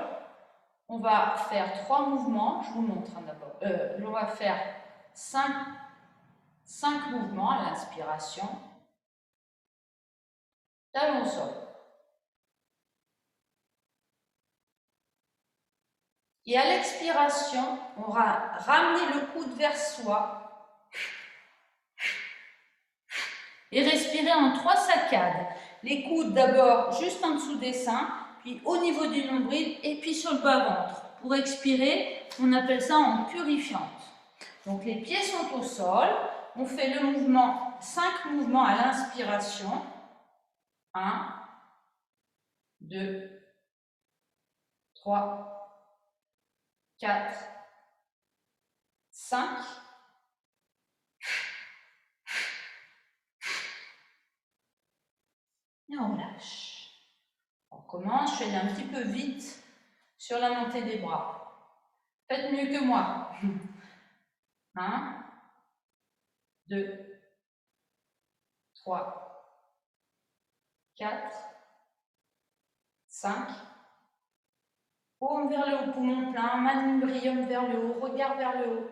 On va faire 3 mouvements. Je vous montre d'abord. On va faire 5 mouvements à l'inspiration. Talons au sol. Et à l'expiration, on va ramener le coude vers soi. Et respirer en 3 saccades. Les coudes d'abord juste en dessous des seins, puis au niveau du nombril et puis sur le bas-ventre. Pour expirer, on appelle ça en purifiante. Donc les pieds sont au sol. On fait le mouvement, 5 mouvements à l'inspiration. 1, 2, 3, 4, 5. Et on lâche. On commence, je fais un petit peu vite sur la montée des bras. Faites mieux que moi. 1, 2, 3, 4, 5. Paume vers le haut, poumon plein, manubrium vers le haut, regard vers le haut.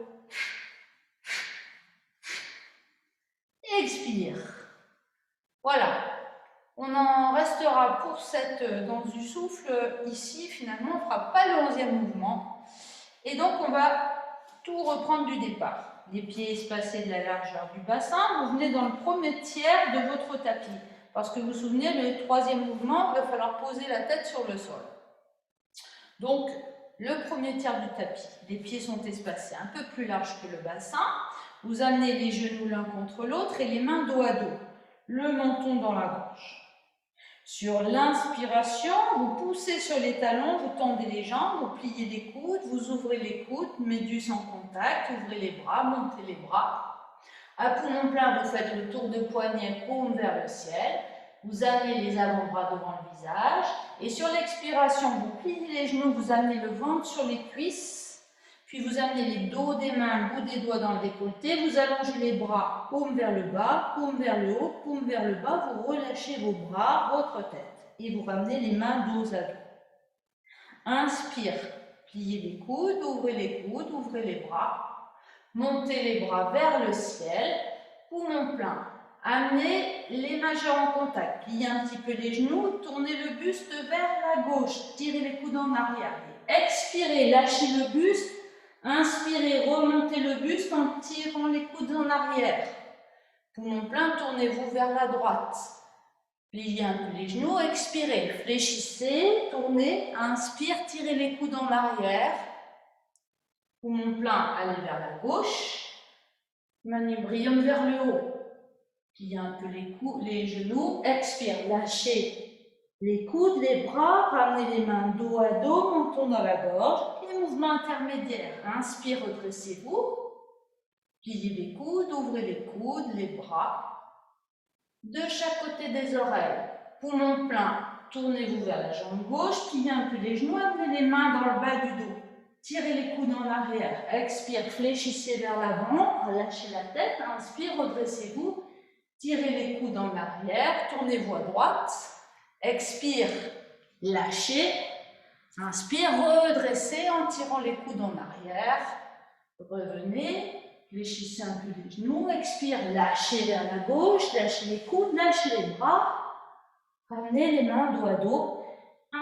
Expire. Voilà. On en restera pour cette danse du souffle ici. Finalement, on ne fera pas le 11e mouvement. Et donc, on va tout reprendre du départ. Les pieds espacés de la largeur du bassin. Vous venez dans le premier tiers de votre tapis. Parce que vous vous souvenez, le 3e mouvement, il va falloir poser la tête sur le sol. Donc, le premier tiers du tapis. Les pieds sont espacés un peu plus larges que le bassin. Vous amenez les genoux l'un contre l'autre et les mains dos à dos. Le menton dans la gorge. Sur l'inspiration, vous poussez sur les talons, vous tendez les jambes, vous pliez les coudes, vous ouvrez les coudes, méduse en contact, ouvrez les bras, montez les bras. À poumon plein, vous faites le tour de poignet, paume vers le ciel. Vous amenez les avant-bras devant le visage. Et sur l'expiration, vous pliez les genoux, vous amenez le ventre sur les cuisses. Puis vous amenez les dos des mains, le bout des doigts dans le décolleté. Vous allongez les bras, paume vers le bas, paume vers le haut, paume vers le bas. Vous relâchez vos bras, votre tête. Et vous ramenez les mains dos à dos. Inspire, pliez les coudes, ouvrez les bras. Montez les bras vers le ciel, poumon plein. Amenez les majeurs en contact, pliez un petit peu les genoux, tournez le buste vers la gauche, tirez les coudes en arrière. Expirez, lâchez le buste, inspirez, remontez le buste en tirant les coudes en arrière. Poumon plein, tournez-vous vers la droite. Pliez un peu les genoux, expirez, fléchissez, tournez, inspire, tirez les coudes en arrière. Poumon plein, allez vers la gauche. Manubrium vers le haut. Pliez un peu les genoux, expire, lâchez les coudes, les bras, ramenez les mains dos à dos, menton dans la gorge. Et mouvement intermédiaire, inspire, redressez-vous. Pliez les coudes, ouvrez les coudes, les bras. De chaque côté des oreilles, poumon plein, tournez-vous vers la jambe gauche, pliez un peu les genoux, amenez les mains dans le bas du dos. Tirez les coudes en arrière, expire, fléchissez vers l'avant, relâchez la tête, inspire, redressez-vous, tirez les coudes en arrière, tournez-vous à droite, expire, lâchez, inspire, redressez en tirant les coudes en arrière, revenez, fléchissez un peu les genoux, expire, lâchez vers la gauche, lâchez les coudes, lâchez les bras, ramenez les mains dos à dos,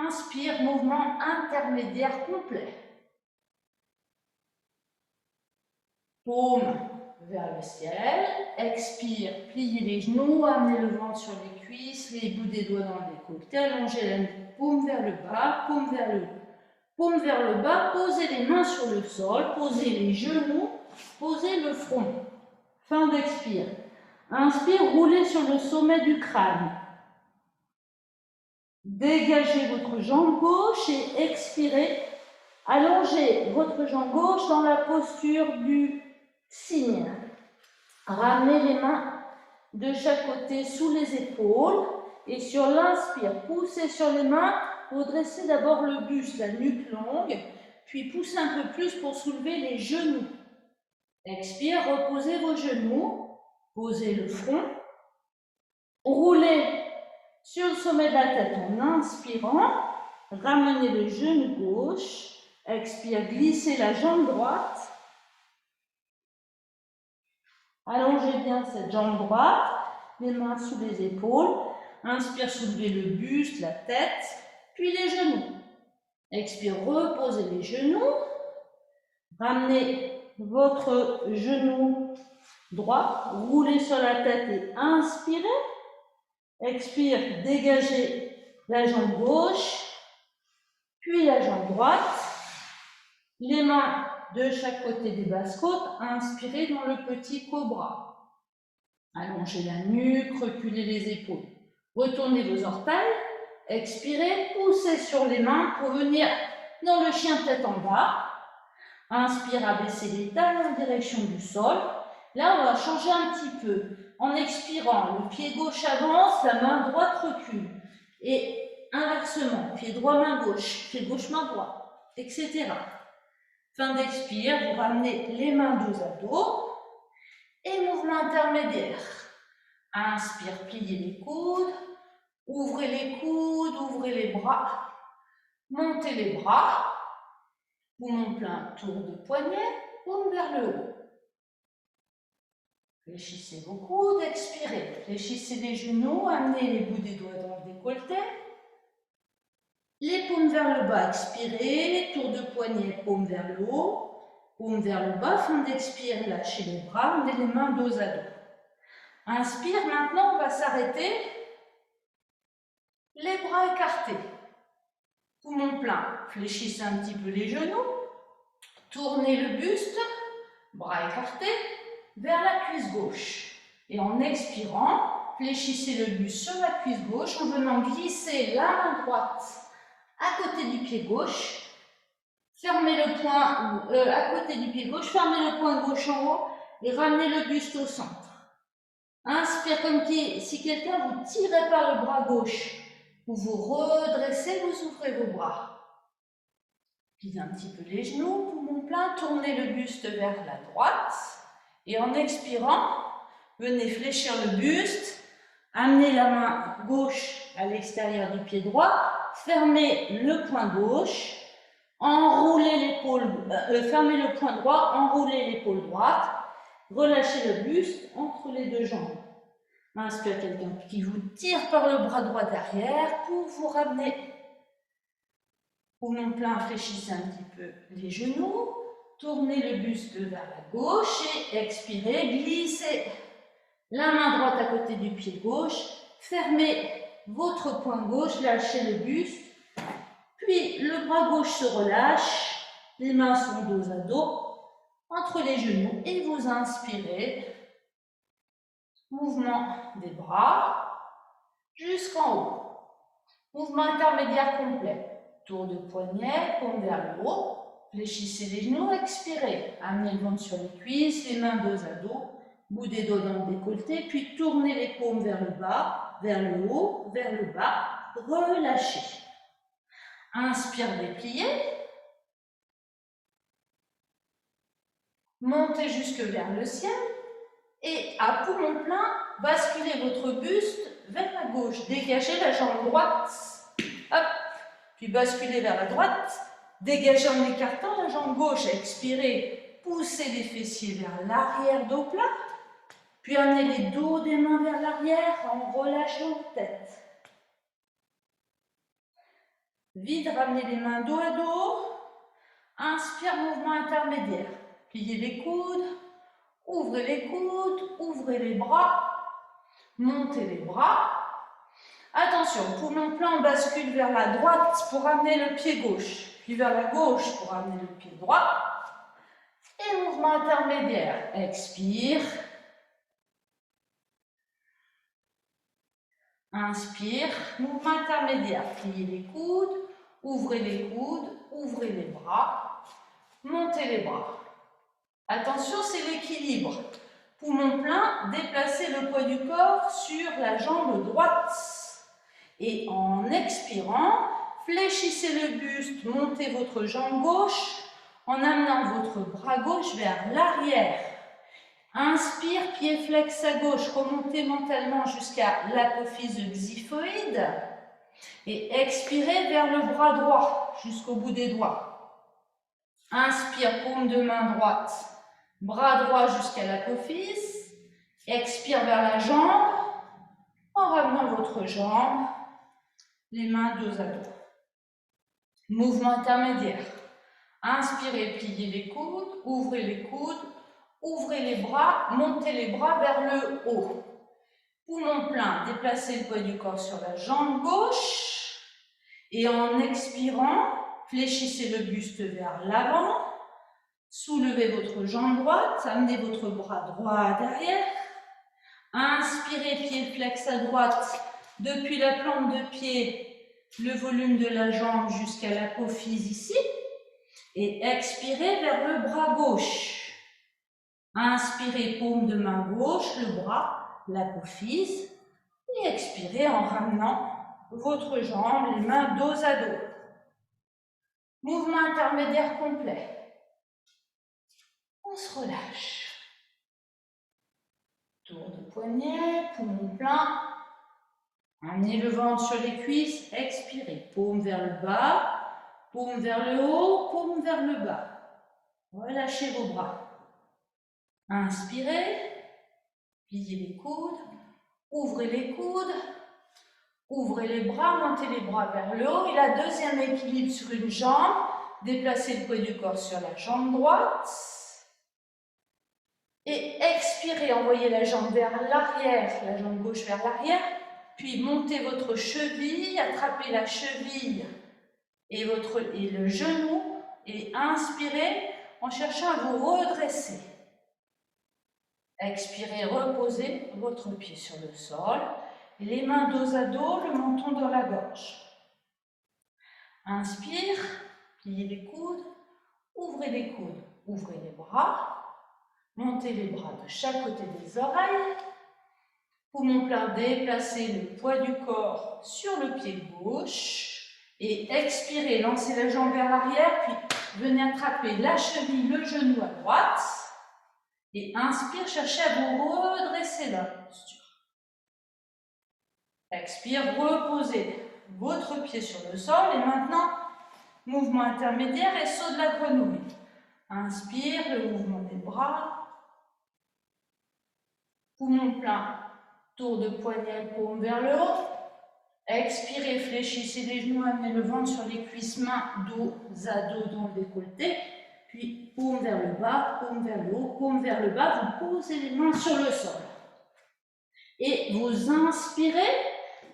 Inspire, mouvement intermédiaire complet. Paume vers le ciel. Expire, pliez les genoux, amenez le ventre sur les cuisses, les bouts des doigts dans le décolleté, allongez la nuque, paume vers le bas, paume vers le haut. Paume vers le bas, posez les mains sur le sol, posez les genoux, posez le front. Fin d'expire. Inspire, roulez sur le sommet du crâne. Dégagez votre jambe gauche et expirez. Allongez votre jambe gauche dans la posture du cygne. Ramenez les mains de chaque côté sous les épaules et sur l'inspire, poussez sur les mains, redressez d'abord le buste, la nuque longue, puis poussez un peu plus pour soulever les genoux. Expire, reposez vos genoux, posez le front, roulez sur le sommet de la tête en inspirant, ramenez le genou gauche, expire, glissez la jambe droite, allongez bien cette jambe droite, les mains sous les épaules, inspire, soulevez le buste, la tête, puis les genoux. Expire, reposez les genoux, ramenez votre genou droit, roulez sur la tête et inspirez. Expire, dégagez la jambe gauche, puis la jambe droite. Les mains de chaque côté des basses-côtes, inspirez dans le petit cobra. Allongez la nuque, reculez les épaules. Retournez vos orteils, expirez, poussez sur les mains pour venir dans le chien tête en bas. Inspire, abaissez les talons en direction du sol. Là, on va changer un petit peu. En expirant, le pied gauche avance, la main droite recule. Et inversement, pied droit, main gauche, pied gauche, main droite, etc. Fin d'expire, vous ramenez les mains dos à dos. Et mouvement intermédiaire. Inspire, pliez les coudes. Ouvrez les coudes, ouvrez les bras. Montez les bras. Poumon plein, tour de poignet, paume vers le haut. Fléchissez vos coudes, expirez. Fléchissez les genoux, amenez les bouts des doigts dans le décolleté. Les paumes vers le bas, expirez. Tour de poignet, paume vers le haut. Paume vers le bas, fin d'expire, lâchez les bras, amenez les mains dos à dos. Inspire, maintenant on va s'arrêter. Les bras écartés. Poumon plein, fléchissez un petit peu les genoux. Tournez le buste, bras écartés, vers la cuisse gauche. Et en expirant, fléchissez le buste sur la cuisse gauche en venant glisser la main droite à côté du pied gauche. Fermez le poing à côté du pied gauche, fermez le poing gauche en haut et ramenez le buste au centre. Inspire comme si quelqu'un vous tirait par le bras gauche. Vous vous redressez, vous ouvrez vos bras. Pliez un petit peu les genoux, poumon plein, tournez le buste vers la droite. Et en expirant, venez fléchir le buste, amenez la main gauche à l'extérieur du pied droit, fermez le poing gauche, enroulez l'épaule, fermez le poing droit, enroulez l'épaule droite, relâchez le buste entre les deux jambes. Inspire quelqu'un qui vous tire par le bras droit derrière pour vous ramener. Poumon plein, fléchissez un petit peu les genoux, tournez le buste vers la gauche et expirez, glissez la main droite à côté du pied gauche, fermez votre poing gauche, lâchez le buste, puis le bras gauche se relâche, les mains sont dos à dos, entre les genoux et vous inspirez, mouvement des bras jusqu'en haut, mouvement intermédiaire complet. Tour de poignet, paume vers le haut, fléchissez les genoux, expirez. Amenez le ventre sur les cuisses, les mains dos à dos, bout des doigts dans le décolleté, puis tournez les paumes vers le bas, vers le haut, vers le bas, relâchez. Inspire, dépliez. Montez jusque vers le ciel et à poumon plein, basculez votre buste vers la gauche. Dégagez la jambe droite. Hop. Puis basculez vers la droite, dégagez en écartant la jambe gauche, expirez, poussez les fessiers vers l'arrière, dos plat, puis amenez les dos des mains vers l'arrière en relâchant la tête. Vide, ramenez les mains dos à dos. Inspire, mouvement intermédiaire. Pliez les coudes, ouvrez les coudes, ouvrez les bras, montez les bras. Attention, poumon plein, on bascule vers la droite pour amener le pied gauche, puis vers la gauche pour amener le pied droit. Et mouvement intermédiaire. Expire. Inspire, mouvement intermédiaire. Pliez les coudes, ouvrez les coudes, ouvrez les bras, montez les bras. Attention, c'est l'équilibre. Poumon plein, déplacez le poids du corps sur la jambe droite. Et en expirant, fléchissez le buste, montez votre jambe gauche en amenant votre bras gauche vers l'arrière. Inspire, pied flex à gauche, remontez mentalement jusqu'à l'apophyse xiphoïde. Et expirez vers le bras droit, jusqu'au bout des doigts. Inspire, paume de main droite, bras droit jusqu'à l'apophyse. Expire vers la jambe, en ramenant votre jambe, les mains dos à dos. Mouvement intermédiaire. Inspirez, pliez les coudes, ouvrez les coudes, ouvrez les bras, montez les bras vers le haut. Poumon plein, déplacez le poids du corps sur la jambe gauche. Et en expirant, fléchissez le buste vers l'avant. Soulevez votre jambe droite, amenez votre bras droit derrière. Inspirez, pied flex à droite, depuis la plante de pied, le volume de la jambe jusqu'à l'apophyse ici. Et expirez vers le bras gauche. Inspirez, paume de main gauche, le bras, l'apophyse. Et expirez en ramenant votre jambe, les mains dos à dos. Mouvement intermédiaire complet. On se relâche. Tour de poignet, poumon plein. Amenez le ventre sur les cuisses, expirez. Paume vers le bas, paume vers le haut, paume vers le bas. Relâchez vos bras. Inspirez, pliez les coudes, ouvrez les coudes, ouvrez les bras, montez les bras vers le haut. Et la deuxième équilibre sur une jambe, déplacez le poids du corps sur la jambe droite. Et expirez, envoyez la jambe vers l'arrière, la jambe gauche vers l'arrière. Puis montez votre cheville, attrapez la cheville et le genou. Et inspirez en cherchant à vous redresser. Expirez, reposez votre pied sur le sol. Les mains dos à dos, le menton dans la gorge. Inspire, pliez les coudes, ouvrez les coudes, ouvrez les bras. Montez les bras de chaque côté des oreilles. Poumon plein, déplacez le poids du corps sur le pied gauche. Et expirez, lancez la jambe vers l'arrière, puis venez attraper la cheville, le genou à droite. Et inspire, cherchez à vous redresser la posture. Expire, reposez votre pied sur le sol. Et maintenant, mouvement intermédiaire et saut de la grenouille. Inspire, le mouvement des bras. Poumon plein, tour de poignet, paume vers le haut. Expirez, fléchissez les genoux, amenez le ventre sur les cuisses, mains dos à dos dans le décolleté. Puis paume vers le bas, paume vers le haut, paume vers le bas. Vous posez les mains sur le sol. Et vous inspirez,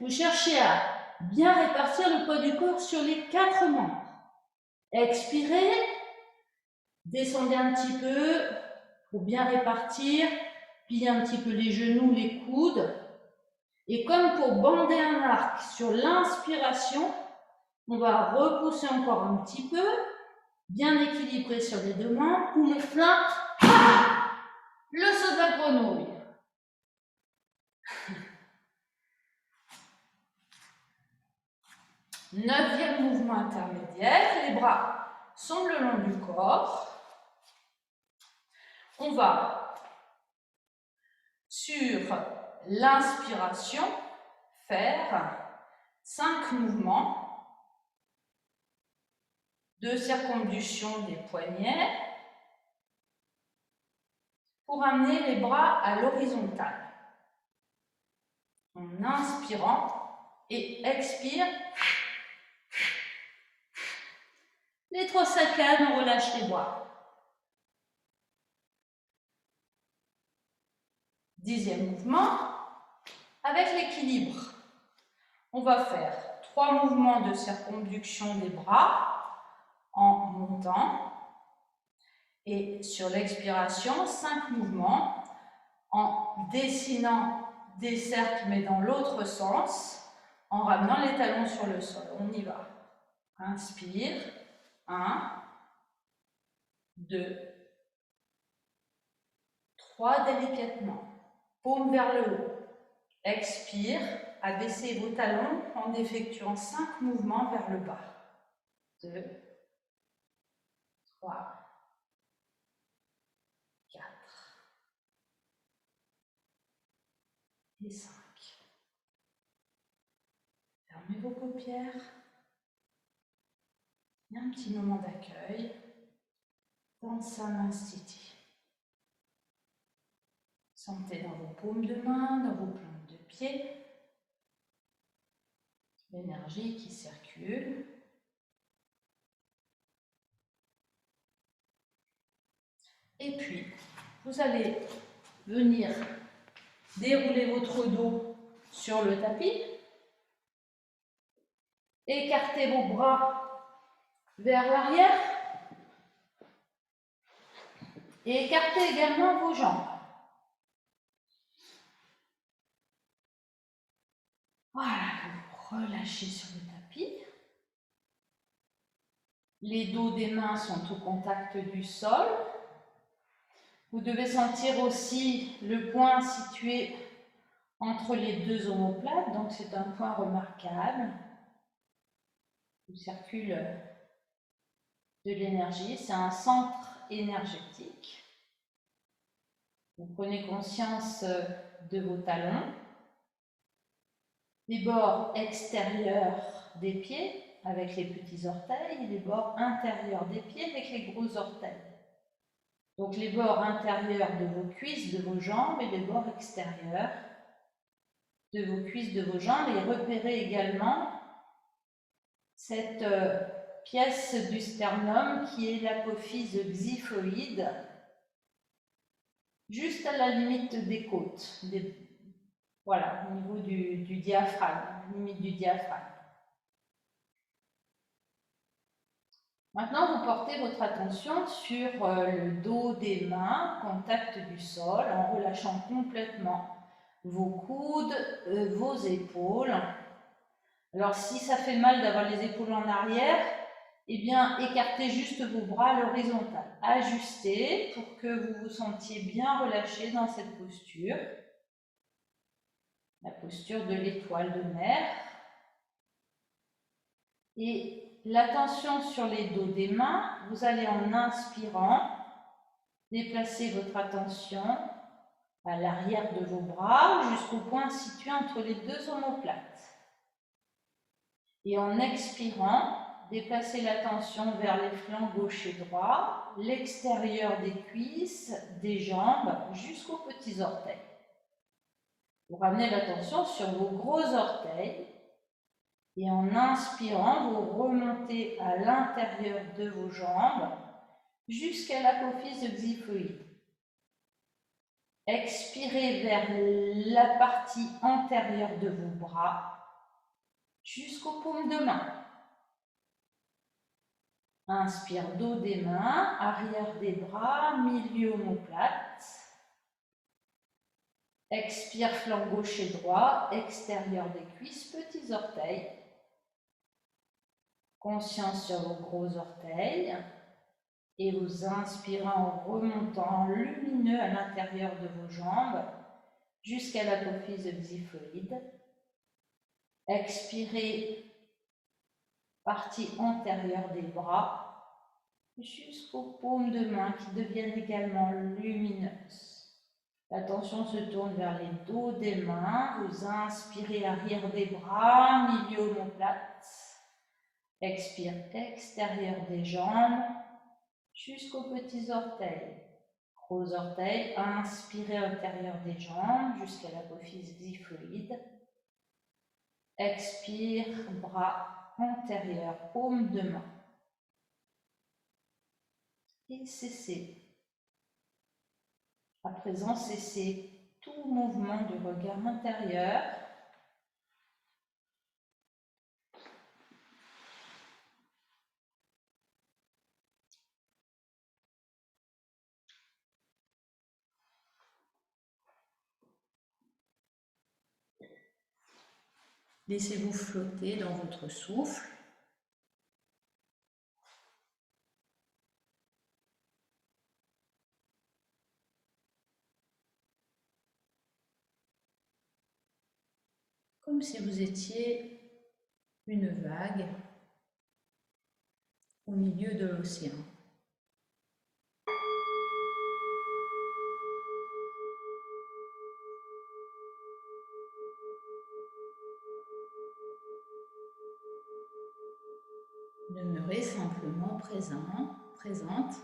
vous cherchez à bien répartir le poids du corps sur les 4 membres. Expirez, descendez un petit peu pour bien répartir. Pliez un petit peu les genoux, les coudes. Et comme pour bander un arc sur l'inspiration, on va repousser encore un petit peu, bien équilibré sur les deux mains, poumon plein, le saut de la grenouille. Neuvième mouvement intermédiaire, les bras sont le long du corps. On va sur l'inspiration faire 5 mouvements de circonvolution des poignets pour amener les bras à l'horizontale. En inspirant et expire. Les 3 saccades, on relâche les bras. 10e mouvement, avec l'équilibre. On va faire 3 mouvements de circonduction des bras en montant. Et sur l'expiration, 5 mouvements en dessinant des cercles, mais dans l'autre sens, en ramenant les talons sur le sol. On y va. Inspire. 1, 2, 3, délicatement. Paume vers le haut. Expire. Abaissez vos talons en effectuant 5 mouvements vers le bas. 2, 3, 4 et 5. Fermez vos paupières. Et un petit moment d'accueil dans Samasthiti. Sentez dans vos paumes de main, dans vos plantes de pied, l'énergie qui circule. Et puis, vous allez venir dérouler votre dos sur le tapis. Écartez vos bras vers l'arrière. Et écartez également vos jambes. Voilà, vous relâchez sur le tapis. Les dos des mains sont au contact du sol. Vous devez sentir aussi le point situé entre les 2 omoplates, donc c'est un point remarquable où circule de l'énergie. C'est un centre énergétique. Vous prenez conscience de vos talons, des bords extérieurs des pieds avec les petits orteils et les bords intérieurs des pieds avec les gros orteils. Donc les bords intérieurs de vos cuisses, de vos jambes et les bords extérieurs de vos cuisses, de vos jambes, et repérez également cette pièce du sternum qui est l'apophyse xiphoïde, juste à la limite des côtes, voilà, au niveau du diaphragme, limite du diaphragme. Maintenant, vous portez votre attention sur le dos des mains, contact du sol, en relâchant complètement vos coudes, vos épaules. Alors, si ça fait mal d'avoir les épaules en arrière, eh bien, écartez juste vos bras à l'horizontale. Ajustez pour que vous vous sentiez bien relâché dans cette posture. La posture de l'étoile de mer. Et l'attention sur les dos des mains, vous allez en inspirant, déplacer votre attention à l'arrière de vos bras jusqu'au point situé entre les 2 omoplates. Et en expirant, déplacez l'attention vers les flancs gauche et droit, l'extérieur des cuisses, des jambes, jusqu'aux petits orteils. Vous ramenez l'attention sur vos gros orteils et en inspirant, vous remontez à l'intérieur de vos jambes jusqu'à l'apophyse xiphoïde. Expirez vers la partie antérieure de vos bras jusqu'aux paumes de main. Inspire, dos des mains, arrière des bras, milieu omoplate. Expire, flanc gauche et droit, extérieur des cuisses, petits orteils. Conscience sur vos gros orteils. Et vous inspirez en remontant lumineux à l'intérieur de vos jambes jusqu'à l'apophyse xiphoïde. Expirez, partie antérieure des bras, jusqu'aux paumes de main qui deviennent également lumineuses. L'attention se tourne vers les dos des mains. Vous inspirez, arrière des bras, milieu omoplate. Expire, extérieur des jambes, jusqu'aux petits orteils. Gros orteils, inspirez, intérieur des jambes, jusqu'à l'apophyse xiphoïde. Expire, bras antérieurs, paume de main. et cessez. À présent, cessez tout mouvement du regard intérieur. Laissez-vous flotter dans votre souffle. Comme si vous étiez une vague au milieu de l'océan. Demeurez simplement présente.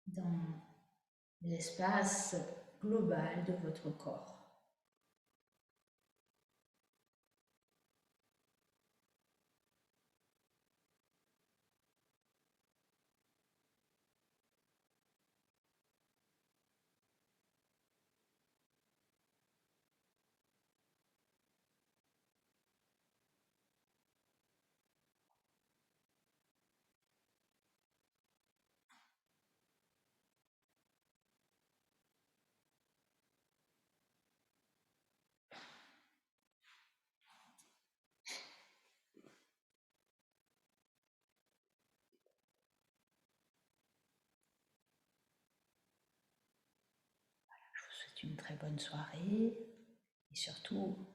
Dans l'espace global de votre corps. Je vous souhaite une très bonne soirée et surtout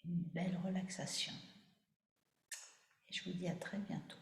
une belle relaxation. Et je vous dis à très bientôt.